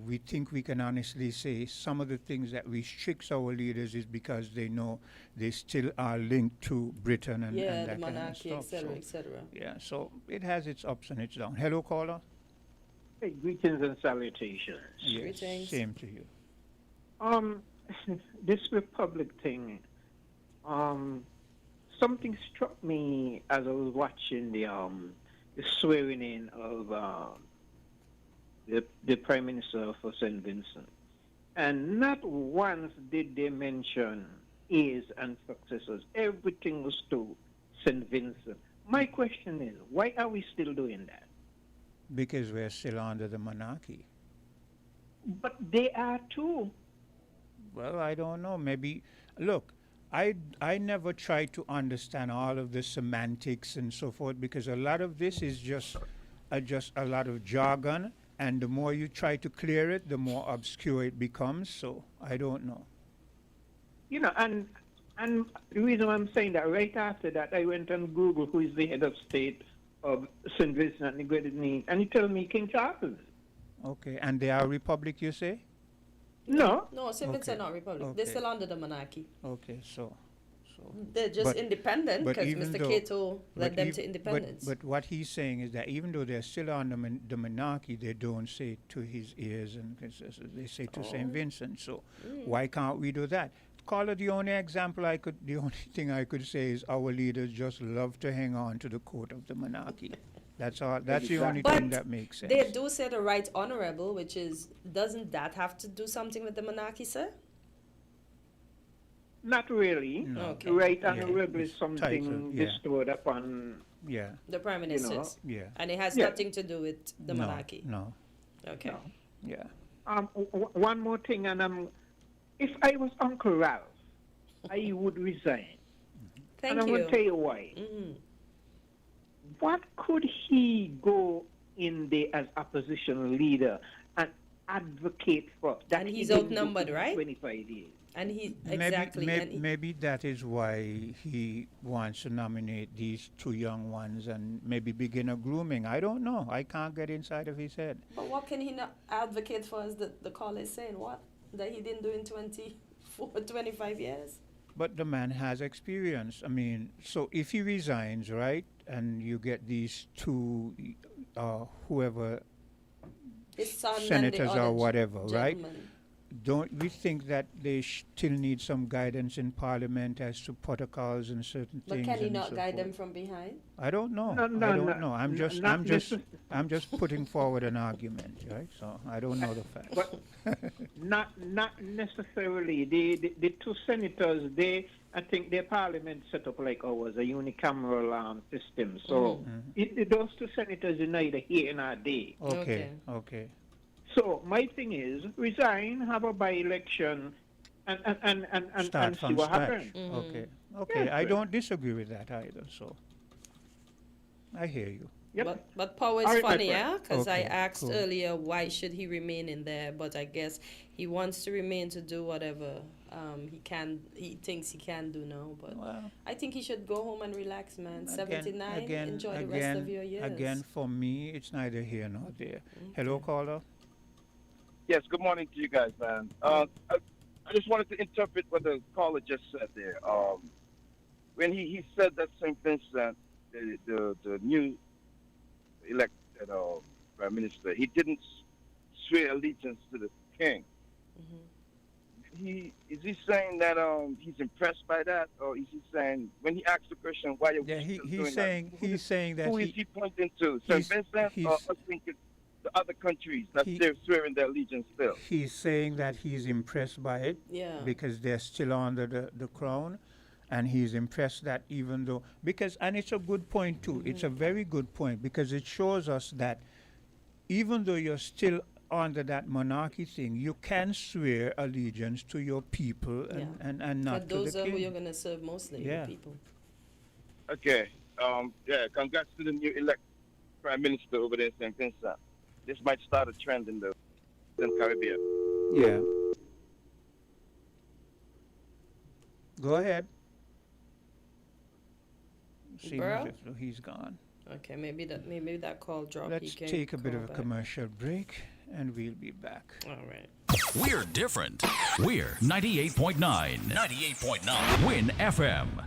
we think we can honestly say some of the things that restricts our leaders is because they know they still are linked to Britain and that the monarchy, kind of stuff. etc. Yeah, so it has its ups and its downs. Hello, caller. Hey, greetings and salutations. Yes, Greetings. same to you. This republic thing, something struck me as I was watching the swearing in of the Prime Minister for St. Vincent. And not once did they mention heirs and successors. Everything was to St. Vincent. My question is, why are we still doing that? Because we're still under the monarchy. But they are too. Well, I don't know. Maybe, look, I never try to understand all of the semantics and so forth, because a lot of this is just a lot of jargon, and the more you try to clear it, the more obscure it becomes. So I don't know. You know, and the reason I'm saying that, right after that, I went on Google who is the head of state of St. Vincent and the Grenadines, and he told me King Charles. Okay, and they are a republic, you say? No. No, St. Vincent not republic. They're Okay. still under the monarchy. Okay, so They're just independent but because even Mr. though- Cato led but them ev- to independence. But what he's saying is that even though they're still on the monarchy, they don't say it to his ears, and they say to St. Oh. Vincent. So Mm. why can't we do that? Caller, the only thing I could say is our leaders just love to hang on to the court of the monarchy. That's all. That's the only But thing that makes sense. they do say the right honorable, which is, doesn't that have to do something with the monarchy, sir? Not really. No. Okay. Right Yeah, honorable is it's something titled, yeah. bestowed upon. Yeah. The prime You ministers. know. Yeah. And it has Yeah. nothing to do with the No, monarchy. No. Okay. No. Yeah. One more thing, and if I was Uncle Ralph, I would resign. Thank and I'm you. going to tell you why. Mm. What could he go in there as opposition leader and advocate for? That And he he's didn't do outnumbered, in right? 25 years. And he, exactly. and he- Maybe that is why he wants to nominate these two young ones and maybe begin a grooming. I don't know. I can't get inside of his head. But what can he not advocate for, as the caller is saying? What? That he didn't do in 25 years? But the man has experience. I mean, so if he resigns, right, and you get these two, whoever, His son and the senators other or whatever, right? gentleman. Don't we think that they still need some guidance in Parliament as to protocols and certain But things? can he and not so guide forth? them from behind? I don't know. No, I don't know. not I'm just putting forward an argument, right? So I don't know the facts. But not necessarily. The two senators, I think their parliament set up like ours, a unicameral system. So those two senators are neither here nor there. Okay. So my thing is resign, have a by-election, and Start see from what scratch. happens. Okay. Okay. Yes, I sir. don't disagree with that either. So I hear you. Yep. But Power is All right, my funny, friend. yeah? Because I Okay, asked cool. earlier why should he remain in there, but I guess he wants to remain to do whatever he thinks he can do now. But Well, I think he should go home and relax, man. 79, enjoy the rest of your years. Again, for me, it's neither here nor there. Hello, caller. Yes, good morning to you guys, man. I just wanted to interpret what the caller just said there. When he said that St. Vincent, the new elected prime minister, he didn't swear allegiance to the king. Is he saying that he's impressed by that, or is he saying when he asked the question why are we still doing that? He's saying that Who is he pointing to? St. Vincent, or I think it's the other countries that they're swearing their allegiance still? He's saying that he's impressed by it because they're still under the crown, and he's impressed that even though and it's a good point too. It's a very good point because it shows us that even though you're still under that monarchy thing, you can swear allegiance to your people and not But to those the are king. who you're going to serve mostly, Yeah. the people. Okay. Congrats to the new elect prime minister over there in St. Vincent. This might start a trend in the Caribbean. Yeah. Go ahead. Seems Burl? as though he's gone. Okay, maybe that call dropped. Let's He can take a bit call of a back. commercial break and we'll be back. All right. We're different. We're 98.9. 98.9. Win FM.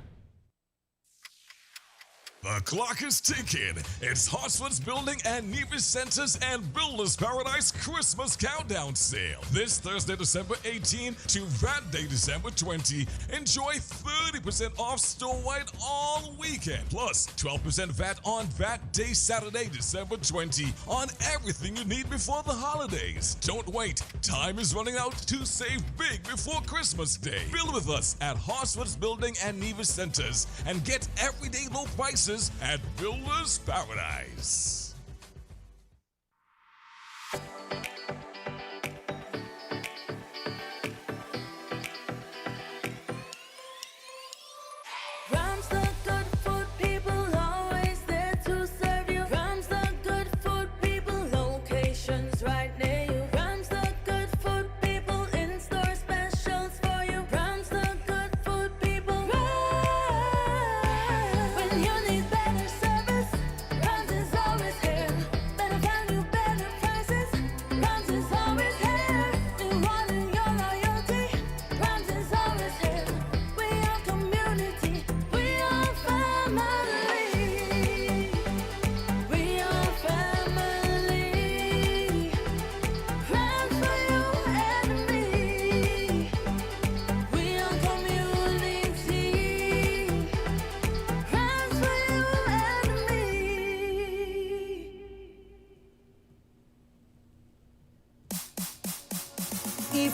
The clock is ticking. It's Hartsford's Building and Nevis Centers and Builders Paradise Christmas Countdown Sale. This Thursday, December 18 to that day, December 20. Enjoy 30% off store-wide all weekend. Plus 12% VAT on that day, Saturday, December 20 on everything you need before the holidays. Don't wait. Time is running out to save big before Christmas Day. Build with us at Hartsford's Building and Nevis Centers and get everyday low prices at Builders Paradise. Rams the good food people always there to serve you. Rams the good food people locations right near you. Rams the good food people in store specials for you. Rams the good food people. Rams. When you need better service, Rams is always here. Better value, better prices. Rams is always here. You want in your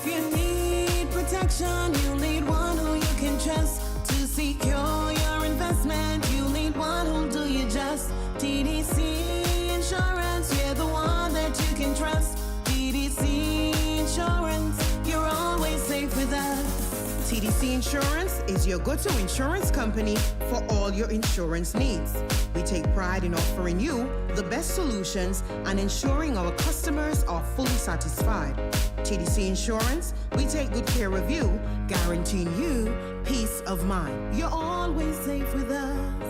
If you need protection, you need one who you can trust. To secure your investment, you need one who'll do you just. TDC Insurance, you're the one that you can trust. TDC Insurance, you're always safe with us. TDC Insurance is your go-to insurance company for all your insurance needs. We take pride in offering you the best solutions and ensuring our customers are fully satisfied. TDC Insurance, we take good care of you, guaranteeing you peace of mind. You're always safe with us.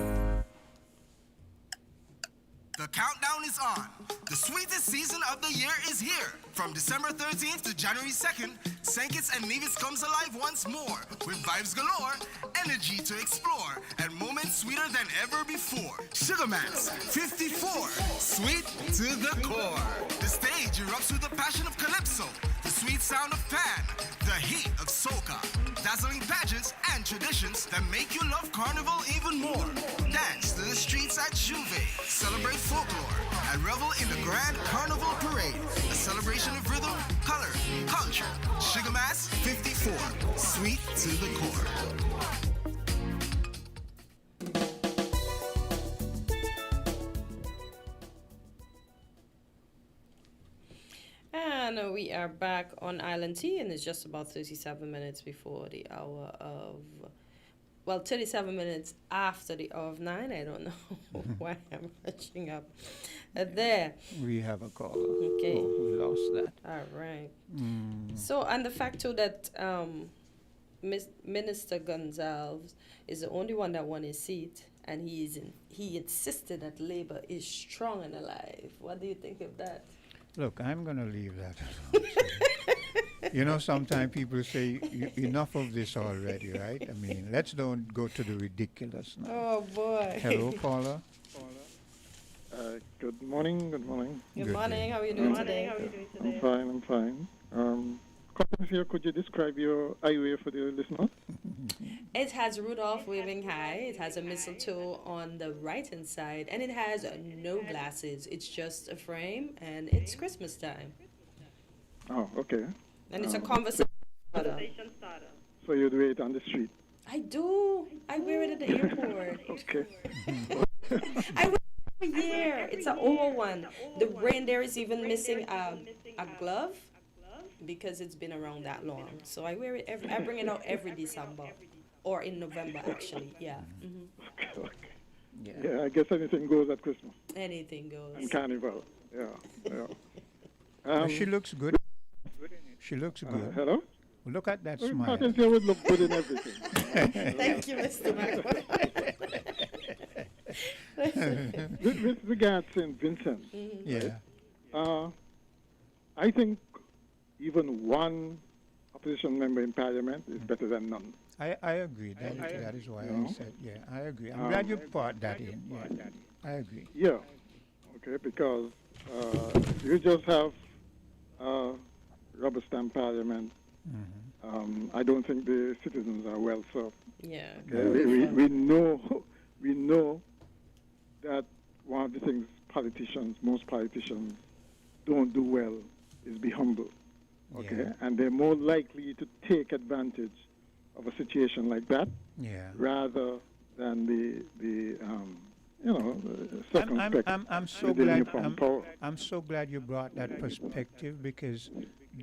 The countdown is on. The sweetest season of the year is here. From December 13th to January 2nd, St. Kitts and Nevis comes alive once more with vibes galore, energy to explore, and moments sweeter than ever before. Sugar Mass 54, sweet to the core. The stage erupts with the passion of Calypso, the sweet sound of Pan, the heat of Soca, dazzling pageants and traditions that make you love Carnival even more. Dance to the streets at Juve, celebrate folklore, and revel in the Grand Carnival Parade, a celebration of rhythm, color, culture. Sugar Mass 54, sweet to the core. And we are back on Island Tea, and it's just about 37 minutes before the hour of, well, 37 minutes after the hour of 9. I don't know why I'm rushing up there. We have a caller. Okay. Oh, we lost that. All right. So, and the fact too that Minister Gonzalez is the only one that won his seat, and he insisted that Labour is strong and alive. What do you think of that? Look, I'm going to leave that alone. You know, sometimes people say, enough of this already, right? I mean, let's don't go to the ridiculous now. Oh, boy. Hello, caller. Good morning, good morning. Good morning, how are you doing today? I'm fine. Questions here, could you describe your eyewear for the listeners? It has Rudolph waving high. It has a mistletoe on the right-hand side, and it has no glasses. It's just a frame, and it's Christmas time. Oh, okay. And it's a conversation starter. So you do it on the street? I do. I wear it at the airport. Okay. I wear it every year. It's an old one. The reindeer is even missing a glove because it's been around that long. So I wear it I bring it out every December. Or in November, actually, yeah. Mm-hmm. Okay. Yeah, I guess anything goes at Christmas. Anything goes. And Carnival, yeah. She looks good. She looks good. Hello? Look at that Well, smile. Martin here would look good in everything. Thank you, Mr. McCoy. With regard to St. Vincent, Yeah. I think even one opposition member in Parliament is better than none. I agree. That is why I said, yeah, I agree. I'm glad you brought that in. Yeah, I agree. Yeah, okay, because you just have rubber stamp Parliament. I don't think the citizens are well served. Yeah. Okay? We know that one of the things most politicians don't do well is be humble. Okay, Yeah. and they're more likely to take advantage of a situation like that, rather than the circumspect. I'm so within glad. from power. I'm so glad you brought that perspective, because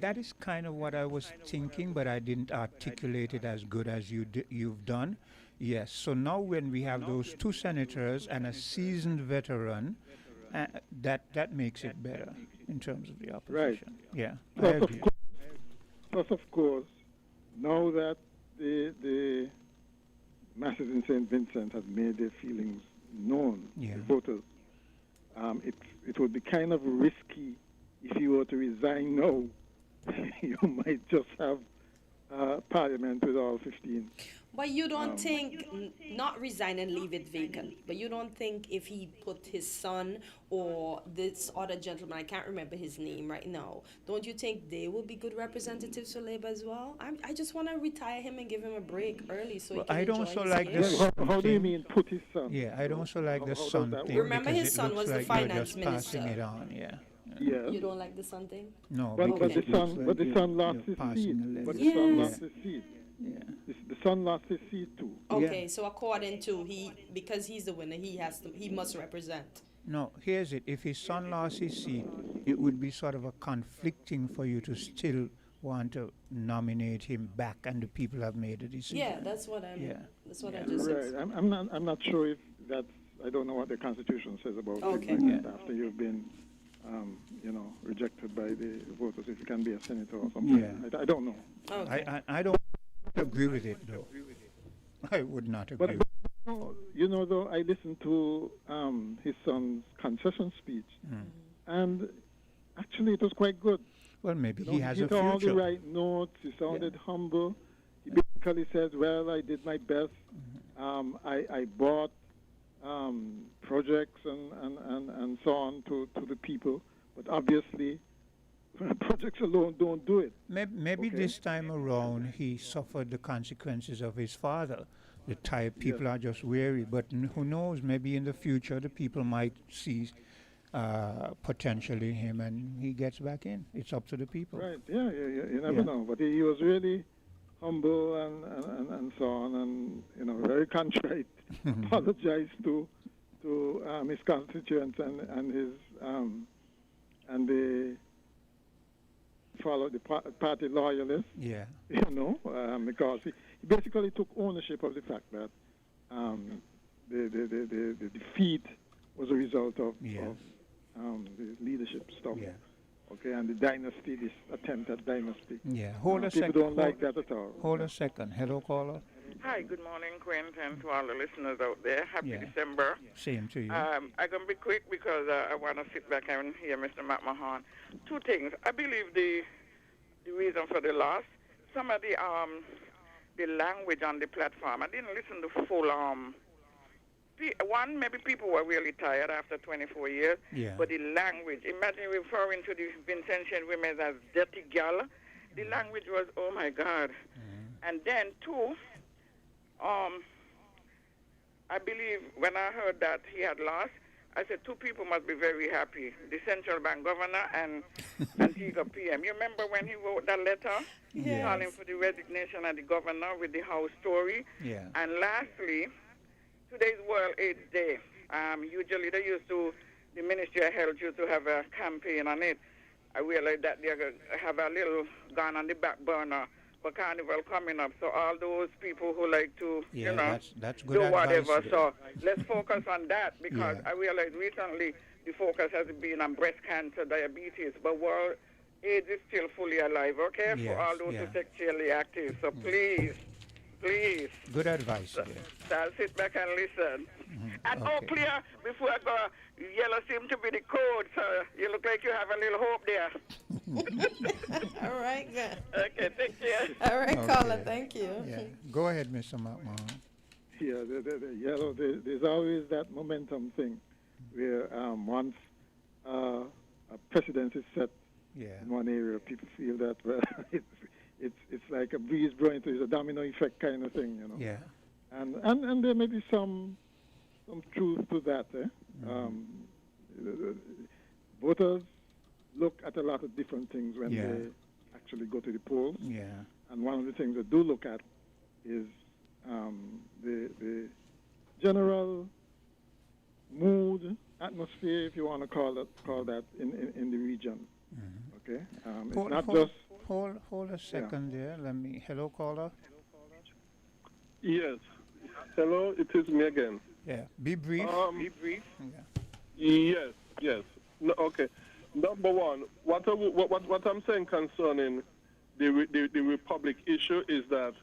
that is kind of what I was thinking, but I didn't articulate it as good as you've done. Yes. So now when we have those two senators and a seasoned veteran, that makes it better in terms of the opposition. Right. Yeah. I Plus, agree. of course, now that the masses in St. Vincent have made their feelings known to voters, it would be kind of risky if you were to resign now. You might just have Parliament with all 15. But you don't think, not resign and leave it vacant, but you don't think if he put his son or this other gentleman, I can't remember his name right now, don't you think they will be good representatives for Labour as well? I just want to retire him and give him a break early so he can I'd enjoy also his like game. this. How do you mean put his son? Yeah, I'd also like the How son does that thing. work? Remember because his it son looks was the like you're finance just passing minister. it on. Yeah. Yes. You don't like the son thing? No, But because the it looks son, like but the you're- son lost you're his passing seed. a But legacy. the son Yes. lost his seed. Yeah. The son lost his seed too. Okay, so according to because he's the winner, he must represent. No, here's it. If his son lost his seat, it would be sort of a conflicting for you to still want to nominate him back, and the people have made a decision. Yeah, that's what I Right. just said. I'm not sure if that's. I don't know what the Constitution says about Okay. things like that after you've been, rejected by the voters. If you can be a senator or something. Yeah. I don't know. Okay. I don't agree with it, though. I would not agree. But though, I listened to his son's concession speech, and actually it was quite good. Well, maybe You he know, has he a hit all the future. right notes. He sounded humble. He basically said, "Well, I did my best. I bought projects and so on to the people, but obviously, projects alone don't do it." Maybe Okay. this time around he suffered the consequences of his father. The type people are just weary, but who knows? Maybe in the future the people might see potential in him, and he gets back in. It's up to the people. Right? Yeah. You never know. But he was really humble and so on, and very contrite. Apologized to his constituents and his and the party loyalists. Yeah. Because he basically took ownership of the fact that the defeat was a result of the leadership stuff. Yeah. Okay, and the dynasty, this attempt at dynasty. Yeah. Hold a People second. don't like that at all. Hold a second. Hello, caller. Hi, good morning, Quint, and to all the listeners out there. Happy Yeah. December. Same to you. I'm going to be quick because I want to sit back and hear Mr. McMahon. Two things. I believe the reason for the loss, some of the language on the platform, I didn't listen to full. One, maybe people were really tired after 24 years. Yeah. But the language, imagine referring to the Vincentian women as dirty gal. The language was, oh my God. And then two, I believe when I heard that he had lost, I said two people must be very happy: the central bank governor and Antigua PM. You remember when he wrote that letter calling for the resignation of the governor with the house story? Yeah. And lastly, today's World AIDS Day. Usually the Ministry of Health used to have a campaign on it. I realized that they have a little gone on the back burner for Carnival coming up. So all those people who like to, that's good do advice whatever. there. So let's focus on that because Yeah. I realized recently the focus has been on breast cancer, diabetes, but World AIDS is still fully alive, okay, for all those who sexually active. So please. Good advice. There. So I'll sit back and listen. And clear, before I go, yellow seems to be the code, so you look like you have a little hope there. All right, good. Okay, take care. All right, Okay. caller, thank you. Yeah. Go ahead, Mr. McMahon. Yeah, the yellow. There's always that momentum thing, where once a precedent is set in one area, people feel that it's like a breeze blowing through. It's a domino effect kind of thing, Yeah. And there may be some truth to that. Voters look at a lot of different things when they actually go to the polls. Yeah. And one of the things they do look at is the general mood, atmosphere, if you want to call that in the region. Okay, it's not just. Hold a second there. Hello, caller. Yes. Hello, it is me again. Yeah. Be brief. Be brief. Yes. No, okay. Number one, what I'm saying concerning the Republic issue is that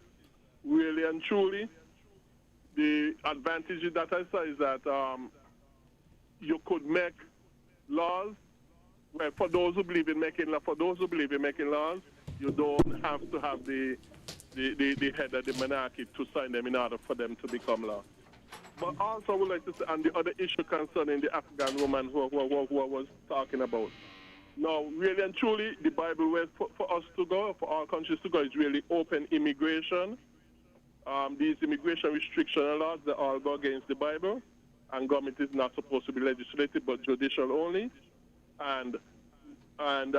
really and truly, the advantage that I say is that you could make laws. Well, for those who believe in making laws, you don't have to have the head of the monarchy to sign them in order for them to become law. But also, I would like to say, and the other issue concerning the Afghan woman who I was talking about. Now, really and truly, the Bible way for us to go, for our countries to go, is really open immigration. These immigration restriction laws, they all go against the Bible, and government is not supposed to be legislative but judicial only. And And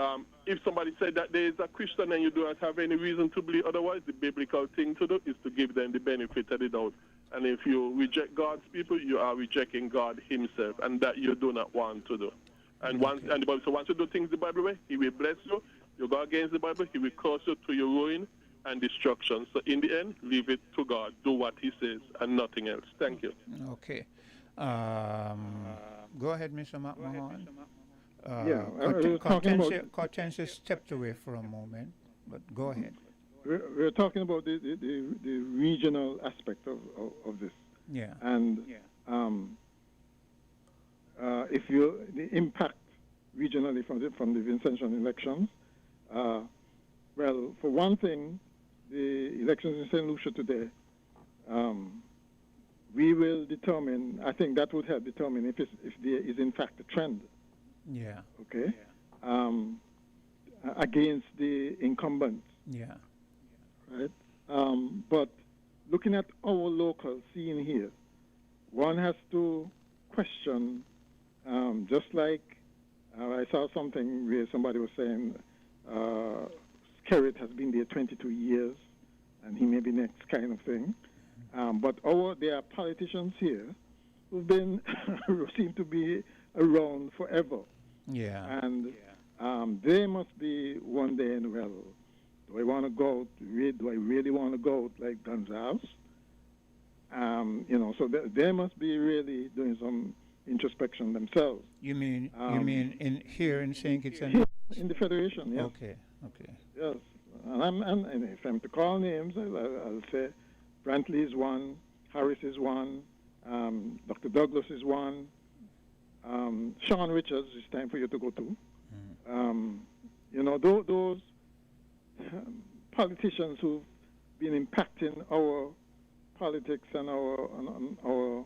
if somebody said that there is a Christian and you do not have any reason to believe otherwise, the biblical thing to do is to give them the benefit of the doubt. And if you reject God's people, you are rejecting God himself, and that you do not want to do. And the Bible, so once you do things the Bible way, he will bless you. You go against the Bible, he will cause you to your ruin and destruction. So in the end, leave it to God. Do what he says and nothing else. Thank you. Okay. Go ahead, Mr. McMahon. Cortensia stepped away for a moment, but go ahead. We're talking about the regional aspect of this. Yeah. And if the impact regionally from the Vincentian elections, well, for one thing, the elections in St. Lucia today, we will determine, I think that would help determine if there is in fact a trend. Yeah. Okay. Against the incumbents. Yeah. Right. But looking at our local scene here, one has to question, just like I saw something where somebody was saying Skerritt has been there 22 years and he may be next kind of thing. But there are politicians here who've been, who seem to be around forever. Yeah. And they must be one day in, well, do I want to go out? Do I really want to go out like Gonzalez? So they must be really doing some introspection themselves. You mean here in St. Kitts and Here in the Federation, yes. Okay. Yes. And if I'm to call names, I'll say Brantley is one, Harris is one, Dr. Douglas is one, Sean Richards, it's time for you to go to. Those politicians who've been impacting our politics and our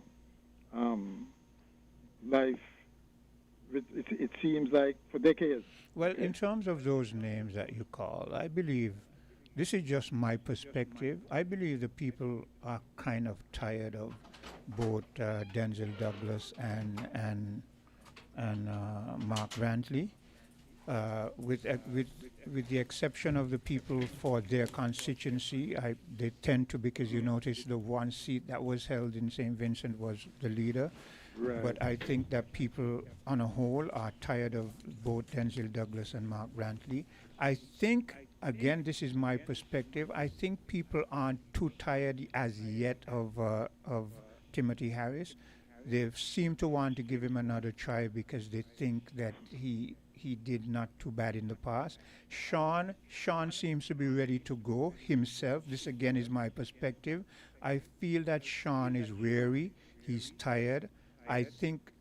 life, it seems like for decades. Well, in terms of those names that you call, I believe, this is just my perspective, I believe the people are kind of tired of both Denzel Douglas and Mark Brantley, with the exception of the people for their constituency. They tend to, because you notice the one seat that was held in St. Vincent was the leader. Right. But I think that people on a whole are tired of both Denzel Douglas and Mark Brantley. I think, again, this is my perspective, I think people aren't too tired as yet of Timothy Harris. They seem to want to give him another try because they think that he did not too bad in the past. Sean seems to be ready to go himself. This again is my perspective. I feel that Sean is weary. He's tired. I think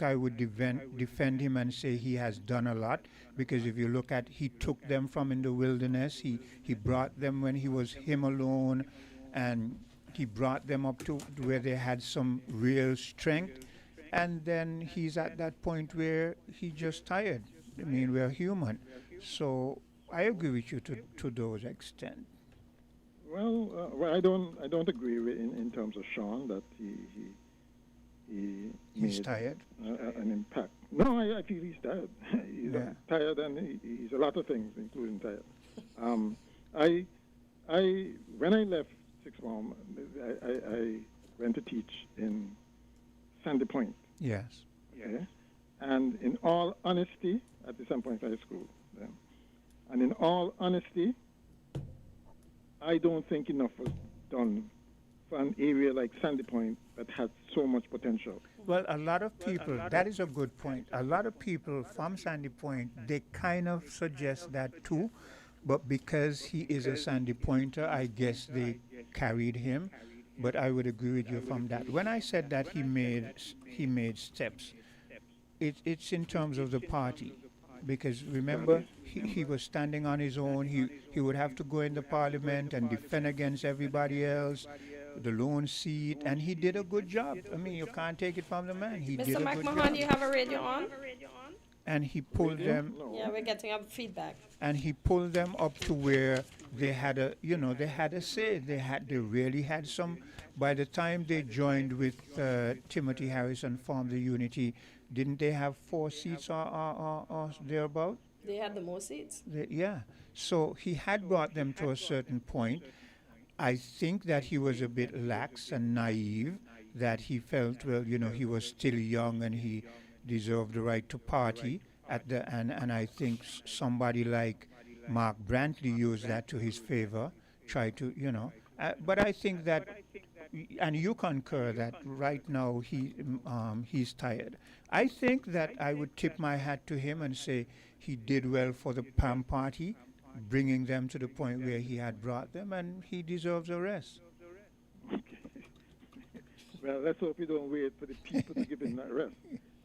I would defend him and say he has done a lot, because if you look at, he took them from in the wilderness. He brought them when he was him alone, and he brought them up to where they had some real strength. And then he's at that point where he's just tired. I mean, we're human. So I agree with you to those extent. Well, I don't agree in terms of Sean that he's made tired. An impact. No, I feel he's tired. He's tired, and he's a lot of things, including tired. When I left sixth form, I went to teach in Sandy Point. Yes. Okay? And in all honesty, at the Sandy Point High School, and in all honesty, I don't think enough was done for an area like Sandy Point that has so much potential. Well, a lot of people, that is a good point. A lot of people from Sandy Point, they kind of suggest that too, but because he is a Sandy Pointer, I guess they carried him. But I would agree with you from that. When I said that he made steps, it's in terms of the party. Because remember, he was standing on his own. He would have to go in the parliament and defend against everybody else, the lone seat, and he did a good job. I mean, you can't take it from the man. He did a Mr. good job. McMahon, you have a radio on? And he pulled them. Yeah, we're getting up feedback. And he pulled them up to where they had a say. They really had some. By the time they joined with Timothy Harris and formed the Unity, didn't they have 4 seats or thereabout? They had the most seats. Yeah. So he had brought them to a certain point. I think that he was a bit lax and naive, that he felt, well, he was still young and he deserved the right to party at the and I think somebody like Mark Brantley used that to his favor, try to, but I think that, and you concur that right now he's tired. I think that I would tip my hat to him and say he did well for the PAM party, bringing them to the point where he had brought them, and he deserves a rest. Well, let's hope we don't wait for the people to give him that rest.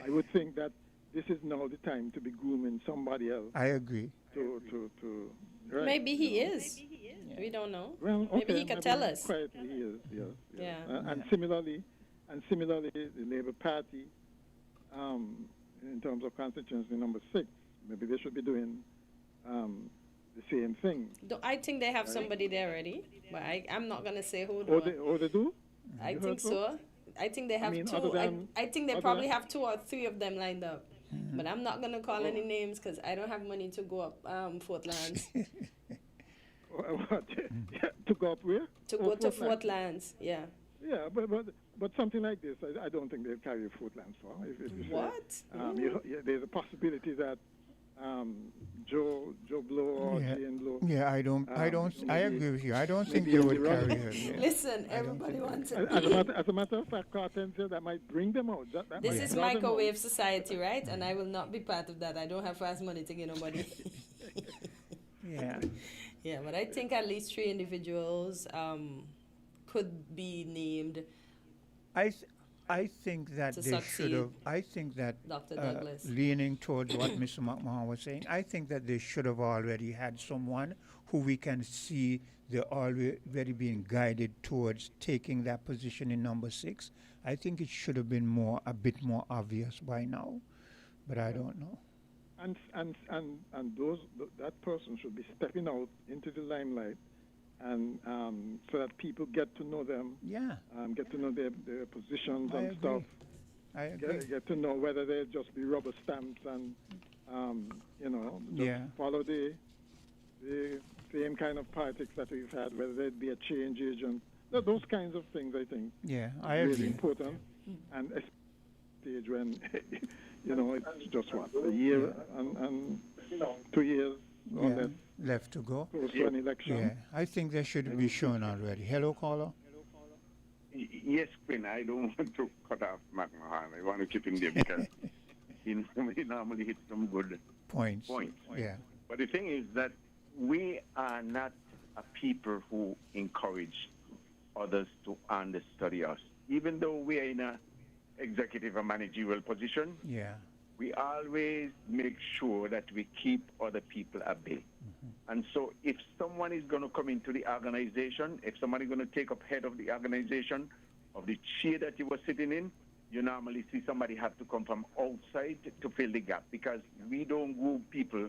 I would think that this is now the time to be grooming somebody else. I agree. Right, Maybe he is. Yeah. We don't know. Well, maybe he could tell us. Quietly, he is. Yes. Yeah. And similarly, the Labour Party, in terms of constituency number 6, maybe they should be doing the same thing. I think they have somebody there already, but I'm not gonna say who. They do? I think so. I think they have two. I think they probably have 2 or 3 of them lined up. Mm-hmm. But I'm not going to call any names because I don't have money to go up Fort Lands. What? To go up where? To go to Fort Lands, yeah. Yeah, but something like this, I don't think they'll carry Fort Lands far. What? There's a possibility that Joe Blow or Jane Blow. Yeah, I agree with you. I don't think they would carry her. Yeah. Listen, everybody wants it. As a matter of fact, Carter said that might bring them out. This is microwave society, right? And I will not be part of that. I don't have fast money to give nobody. Yeah. Yeah, but I think at least 3 individuals could be named. I think that they should have. I think that Dr. Douglas. Leaning towards what Mr. McMahon was saying, I think that they should have already had someone who we can see they're already being guided towards taking that position in number 6. I think it should have been a bit more obvious by now, but I don't know. And that person should be stepping out into the limelight. And so that people get to know them, get to know their positions and stuff. I agree. Get to know whether they just be rubber stamps and follow the same kind of politics that we've had, whether there'd be a change agent. Those kinds of things, I think. Yeah, I really agree. important. And especially stage when it's just a year and 2 years or less. Left to go. Close to an election. Yeah, I think they should be shown already. Hello, caller. Yes, Quinn. I don't want to cut off McMahon. I want to keep him there because he normally hits some good points. Yeah. But the thing is that we are not a people who encourage others to understudy us. Even though we are in a executive and managerial position, we always make sure that we keep other people at bay. Mm-hmm. And so if someone is going to come into the organization, if somebody is going to take up head of the organization, of the chair that you were sitting in, you normally see somebody have to come from outside to fill the gap because we don't group people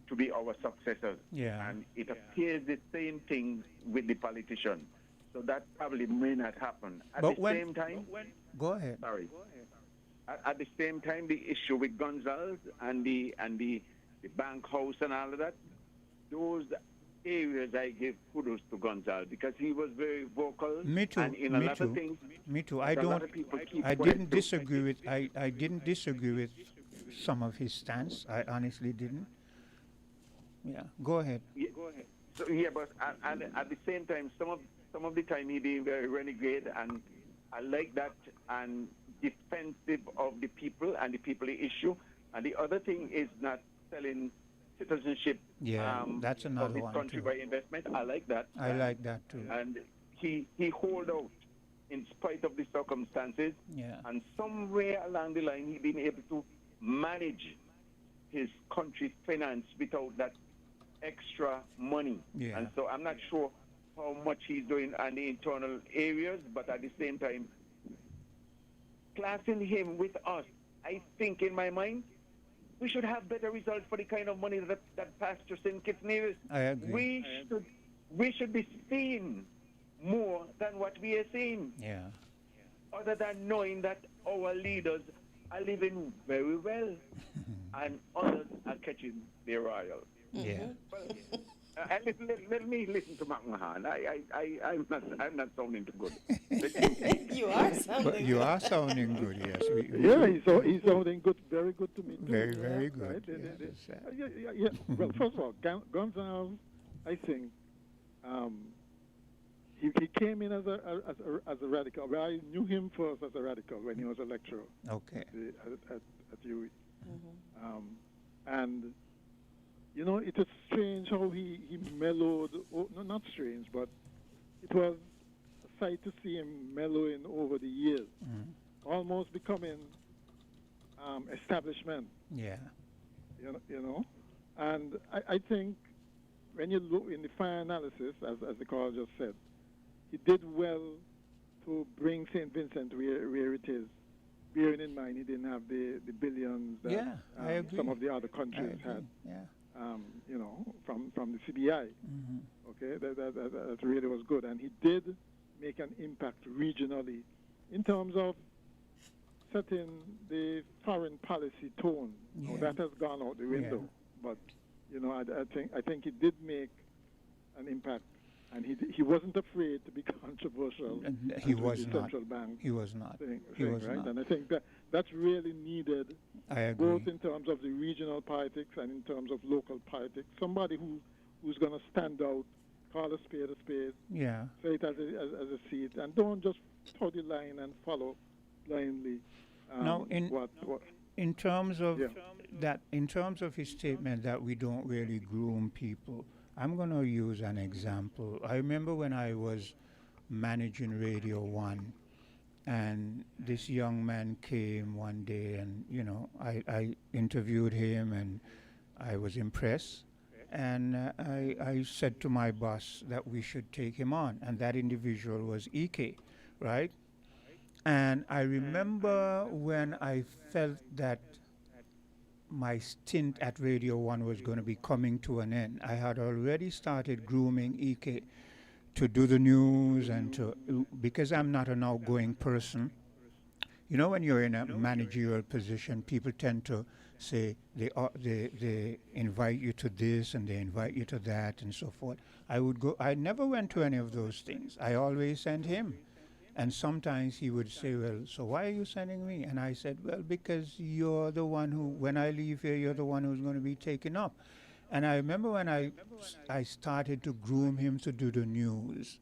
to be our successors. Yeah. And it appears the same thing with the politician. So that probably may not happen. At the same time... Go ahead. Sorry. At the same time, the issue with Gonzalez and the bank house and all of that, those areas I give kudos to Gonzalez because he was very vocal. Me too. And in a lot of things, me too. I didn't disagree with. I didn't disagree with some of his stance. I honestly didn't. Yeah. Go ahead. Yeah, go ahead. So but at the same time, some of the time he being very renegade, and I like that and defensive of the people and the people issue. And the other thing is not selling citizenship. Yeah, that's another of this one country too. by investment. I like that. I like that too. And he hold out in spite of the circumstances. Yeah. And somewhere along the line, he been able to manage his country's finance without that extra money. Yeah. And so I'm not sure how much he's doing on the internal areas, but at the same time, classing him with us, I think in my mind, we should have better results for the kind of money that Pastor St. Kitts Nevis. I agree. We should be seeing more than what we are seeing. Yeah. Other than knowing that our leaders are living very well and others are catching their royal. Yeah. Well, let me listen to McMahon. I'm not sounding too good. You are sounding But you are sounding good, yes. Yeah, he's sounding good, very good to me too. Very, very good. Right? Yeah. Well, first of all, Gonzalez, I think, he came in as a radical. Well, I knew him first as a radical when he was a lecturer. Okay. At UWI. And you know, it is strange how he mellowed. Oh, no, not strange, but it was a sight to see him mellowing over the years, almost becoming establishment. Yeah. You know, and I think when you look in the fire analysis, as the caller just said, he did well to bring St. Vincent where it is, bearing in mind he didn't have the billions that I agree. some of the other countries had. Yeah. You know, from the CBI. Okay, that really was good, and he did make an impact regionally in terms of setting the foreign policy tone. Now, that has gone out the window, but you know, I think he did make an impact, and he wasn't afraid to be controversial. He was the not. Central Bank He was not. He was right, and I think that's really needed. I agree. Both in terms of the regional politics and in terms of local politics. Somebody who's going to stand out, call a spade a spade. Yeah. Say it as a seed, and don't just toe the line and follow blindly. Now, in terms of that, in terms of his statement that we don't really groom people, I'm going to use an example. I remember when I was managing Radio 1, and this young man came one day, and you know, I interviewed him, and I was impressed, and I said to my boss that we should take him on, and that individual was Ike, right? And I remember when I felt that my stint at Radio 1 was going to be coming to an end, I had already started grooming Ike to do the news and because I'm not an outgoing person. You know, when you're in a managerial position, people tend to say they invite you to this and they invite you to that and so forth. I never went to any of those things. I always sent him. And sometimes he would say, well, so why are you sending me? And I said, well, because you're the one who, when I leave here, you're the one who's going to be taken up. And I remember when I started to groom him to do the news,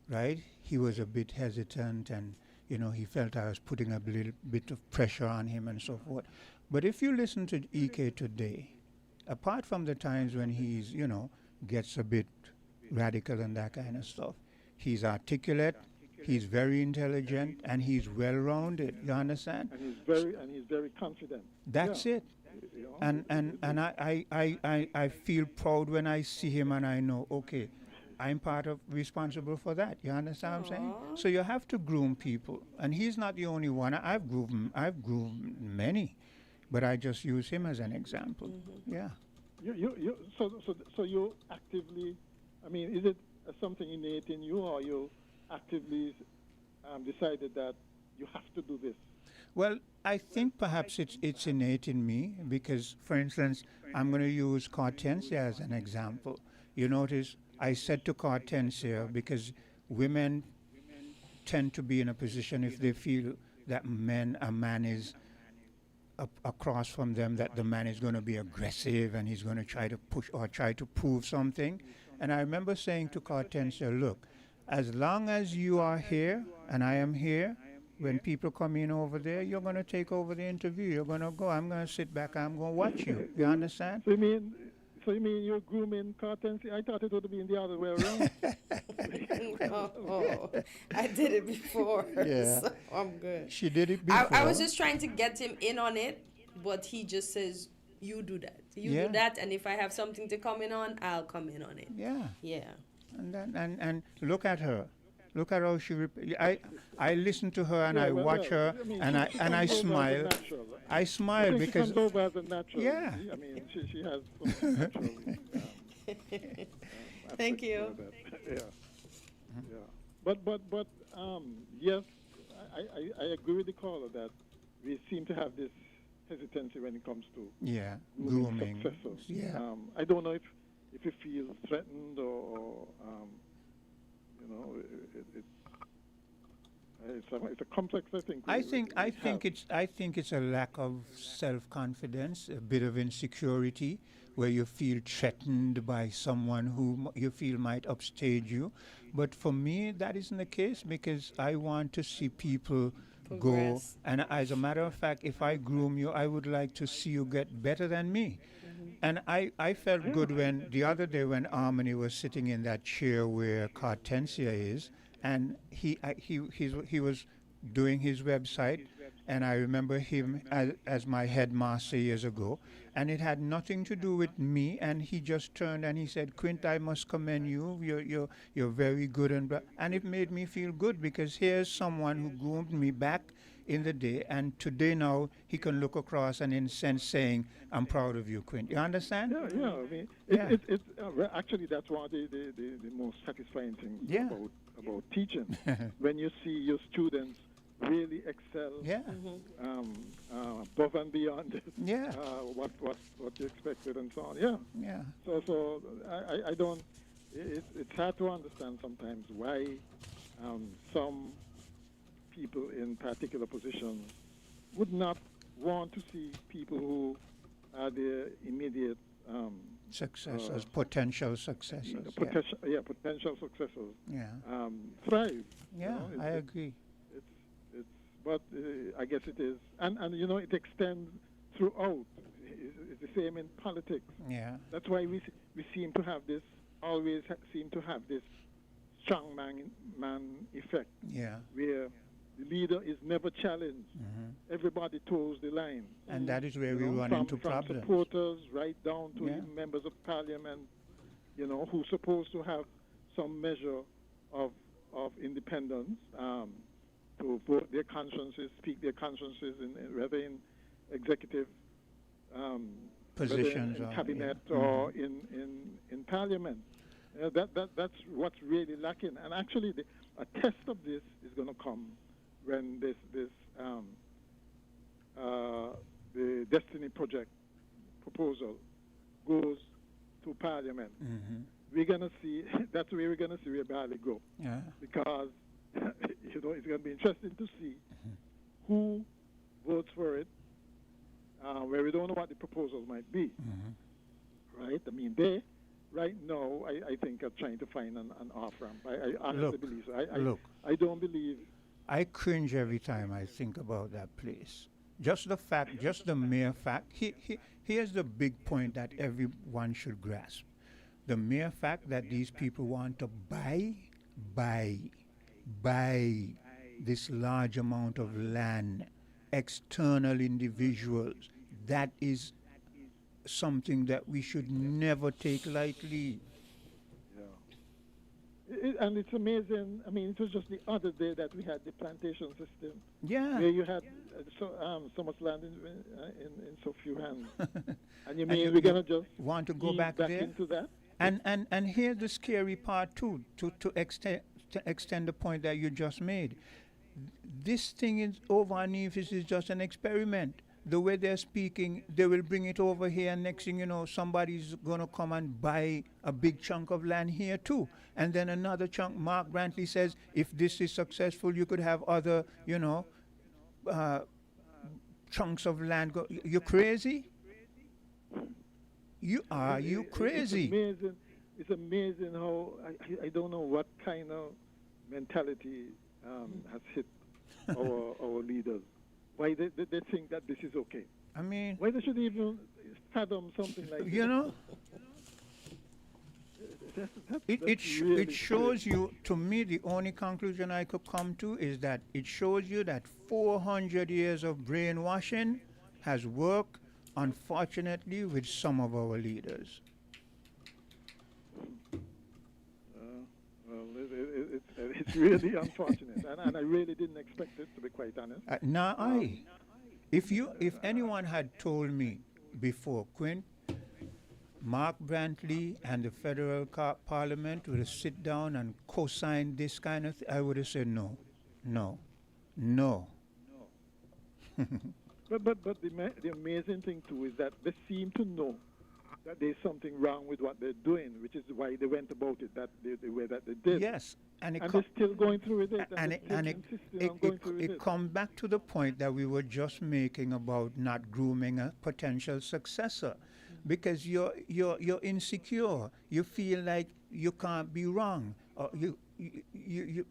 right? He was a bit hesitant, and, you know, he felt I was putting a little bit of pressure on him and so forth. But if you listen to EK today, apart from the times when he's, you know, gets a bit radical and that kind of stuff, he's articulate, he's very intelligent, and he's well-rounded. You understand? And he's very confident. That's it. And I feel proud when I see him, and I know, okay, I'm part of responsible for that. You understand what I'm saying? So you have to groom people, and he's not the only one. I've groomed many, but I just use him as an example. Yeah. So you actively, I mean, is it something innate in you, or you actively decided that you have to do this? Well, I think perhaps it's innate in me because, for instance, I'm going to use Hortensia as an example. You notice I said to Hortensia, because women tend to be in a position if they feel that a man is across from them, that the man is going to be aggressive and he's going to try to push or try to prove something. And I remember saying to Hortensia, look, as long as you are here and I am here, when people come in over there, you're going to take over the interview. You're going to go. I'm going to sit back. I'm going to watch you. You understand? So you mean you're grooming Hortensia? I thought it would have been the other way around. No, I did it before. Yeah. So I'm good. She did it before. I was just trying to get him in on it, but he just says, you do that. You do that, and if I have something to come in on, I'll come in on it. Yeah. Yeah. And look at her. Look at how she. I listen to her and I watch her, and I smile. I smile because. She comes over as a natural. Yeah. I mean, she has some natural. Thank you. Yeah. But yes, I agree with the caller that we seem to have this hesitancy when it comes to grooming. successors. Yeah. I don't know if you feel threatened or it's a complex. I think it's a lack of self-confidence, a bit of insecurity, where you feel threatened by someone who you feel might upstage you. But for me, that isn't the case, because I want to see people go. And as a matter of fact, if I groom you, I would like to see you get better than me. And I felt good when the other day when Harmony was sitting in that chair where Cartencia is, and he was doing his website, and I remember him as my headmaster years ago, and it had nothing to do with me, and he just turned and he said, "Quint, I must commend you. You're very good," and it made me feel good, because here's someone who groomed me back in the day, and today now he can look across and in a sense saying, "I'm proud of you, Quint." You understand? Yeah. I mean, actually that's one of the most satisfying things about teaching. When you see your students really excel, above and beyond what you expected and so on. Yeah. So I don't. It's hard to understand sometimes why some people in particular positions would not want to see people who are their immediate successors, potential successors. Potential successors. Thrive. Yeah, I agree. But I guess it is, and it extends throughout. It's the same in politics. Yeah. That's why we seem to have this, always seem to have this strong man effect. Yeah. Where the leader is never challenged. Everybody toes the line. And that is where we run into problems. From supporters right down to even members of parliament, who's supposed to have some measure of independence, to vote their consciences, speak their consciences, whether in executive positions, in cabinet or in parliament. That's what's really lacking. And actually, a test of this is going to come when the Destiny Project proposal goes to Parliament. We're going to see, that's where we're going to see where Bali go. Yeah. Because, it's going to be interesting to see who votes for it, where we don't know what the proposals might be. Right? I mean, they, right now, I think are trying to find an off-ramp. I honestly believe so. I don't believe... I cringe every time I think about that place. Just the mere fact. Here's the big point that everyone should grasp. The mere fact that these people want to buy this large amount of land, external individuals, that is something that we should never take lightly. And it's amazing. I mean, it was just the other day that we had the plantation system. Yeah. Where you had so much land in so few hands. And you mean we're going to just want to go back there into that? And here's the scary part too, to extend the point that you just made. This thing is over in Nevis is just an experiment. The way they're speaking, they will bring it over here, and next thing you know, somebody's going to come and buy a big chunk of land here too. And then another chunk. Mark Brantley says, if this is successful, you could have other, chunks of land. You're crazy? You crazy? It's amazing how, I don't know what kind of mentality has hit our leaders. Why they think that this is okay. I mean... Why they should even fathom something like this? It shows you, to me, the only conclusion I could come to is that it shows you that 400 years of brainwashing has worked, unfortunately, with some of our leaders. It's really unfortunate, and I really didn't expect it, to be quite honest. If anyone had told me before, Quint, Mark Brantley and the federal parliament would have sit down and co-signed this kind of thing, I would have said no. But the amazing thing too is that they seem to know that there's something wrong with what they're doing, which is why they went about it the way that they did. Yes, and they're still going through with it, it comes back to the point that we were just making about not grooming a potential successor, because you're insecure. You feel like you can't be wrong, or you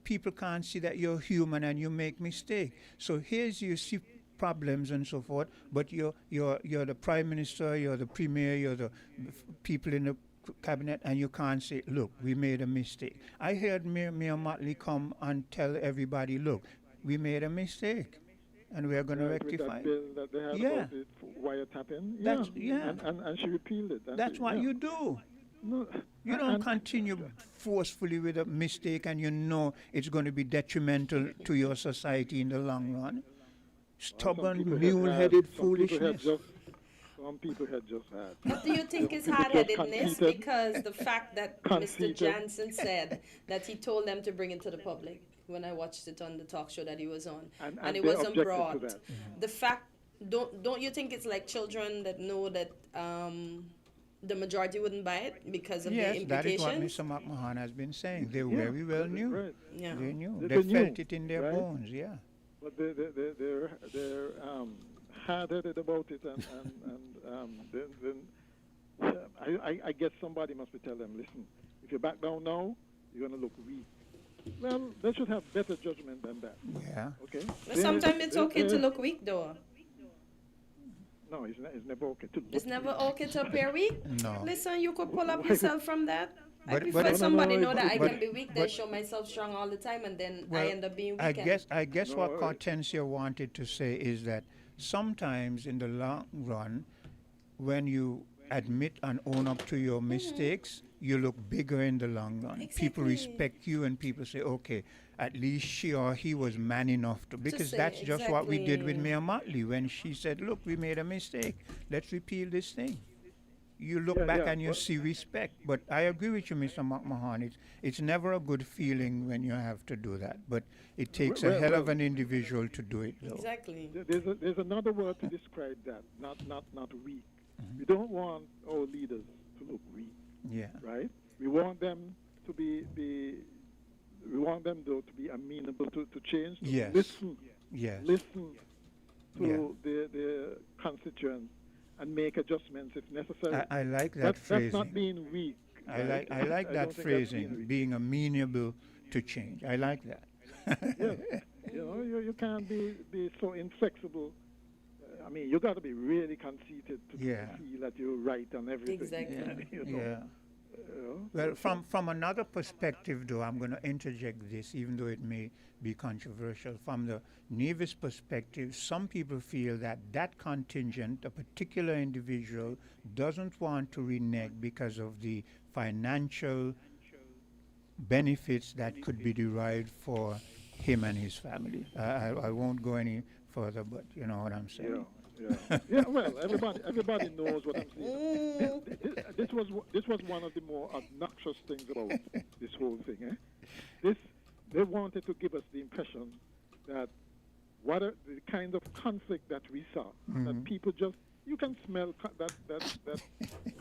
people can't see that you're human and you make mistake. So here's you see problems and so forth, but you're the prime minister, you're the premier, you're the people in the cabinet, and you can't say, look, we made a mistake. I heard Mayor Motley come and tell everybody, look, we made a mistake and we are going to rectify it. Bill that they had about it, wiretapping, and she repealed it. That's what you do. No, you don't continue forcefully with a mistake and you know it's going to be detrimental to your society in the long run. Stubborn, mule-headed foolishness. Some people had just had. But do you think it's hard-headedness? Because the fact that Mr. Jansen said that he told them to bring it to the public when I watched it on the talk show that he was on, and it wasn't brought. The fact, don't you think it's like children that know that the majority wouldn't buy it because of the implications? Yes, that is what Mr. McMahon has been saying. They very well knew. Right. Yeah. They knew. They felt it in their bones, But they're hard-headed about it, and I guess somebody must be telling them, listen, if you back down now, you're going to look weak. Well, they should have better judgment than that. Yeah. Okay. But sometimes it's okay to look weak, though. No, it's never okay to look It's never okay to appear weak? No. Listen, you could pull up yourself from that. I prefer somebody know that I can be weak than show myself strong all the time, and then I end up being weak. I guess what Hortensia wanted to say is that sometimes in the long run, when you admit and own up to your mistakes, you look bigger in the long run. Exactly. People respect you, and people say, okay, at least she or he was man enough to, because that's just what we did with Mayor Motley when she said, look, we made a mistake. Let's repeal this thing. You look back and you see respect. But I agree with you, Mr. McMahon. It's never a good feeling when you have to do that. But it takes a hell of an individual to do it, though. Exactly. There's another word to describe that, not weak. We don't want our leaders to look weak. Yeah. Right? We want them to be we want them, though, to be amenable to change. To listen. Yes. Listen to their constituents and make adjustments if necessary. I like that phrasing. That's not being weak. I like that phrasing, being amenable to change. I like that. Yes. You can't be so inflexible. I mean, you got to be really conceited to feel that you're right on everything. Exactly. Well, from another perspective, though, I'm going to interject this, even though it may be controversial. From the Nevis perspective, some people feel that contingent, a particular individual, doesn't want to renege because of the financial benefits that could be derived for him and his family. I won't go any further, but you know what I'm saying. Well, everybody knows what I'm saying. This was one of the more obnoxious things about this whole thing. They wanted to give us the impression that the kind of conflict that we saw, that people you can smell that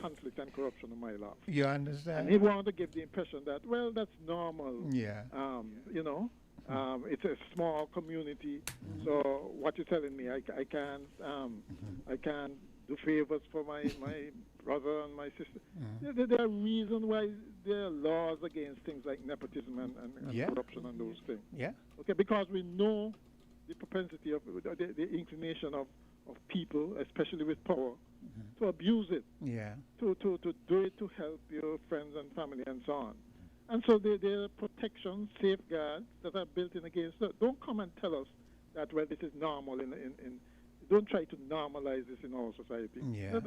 conflict and corruption a mile off. You understand? And he wanted to give the impression that, well, that's normal. Yeah. It's a small community, so what you're telling me, I can't do favors for my brother and my sister. There are reasons why there are laws against things like nepotism and corruption and those things. Yeah. Okay, because we know the propensity of the inclination of people, especially with power, to abuse it. Yeah. To do it to help your friends and family and so on. And so there are protection, safeguards that are built in against that. Don't come and tell us that, well, this is normal. Don't try to normalize this in our society. Yeah.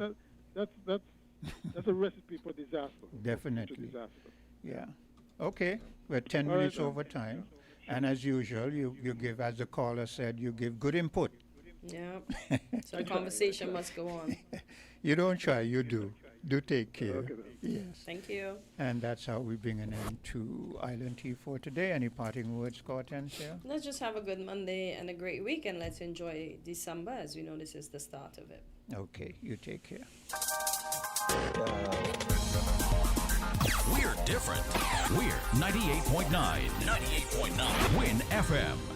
That's a recipe for disaster. Definitely. Disaster. Yeah. Okay. We're 10 minutes over time. And as usual, you give, as the caller said, you give good input. Yeah. So the conversation must go on. You don't try, you do. Do take care. Okay, yes. Thank you. And that's how we bring an end to Island Tea for today. Any parting words, Scott and Sarah? Let's just have a good Monday and a great week, and let's enjoy December, as we know this is the start of it. Okay, you take care. We're different. We're 98.9. 98.9. Win FM.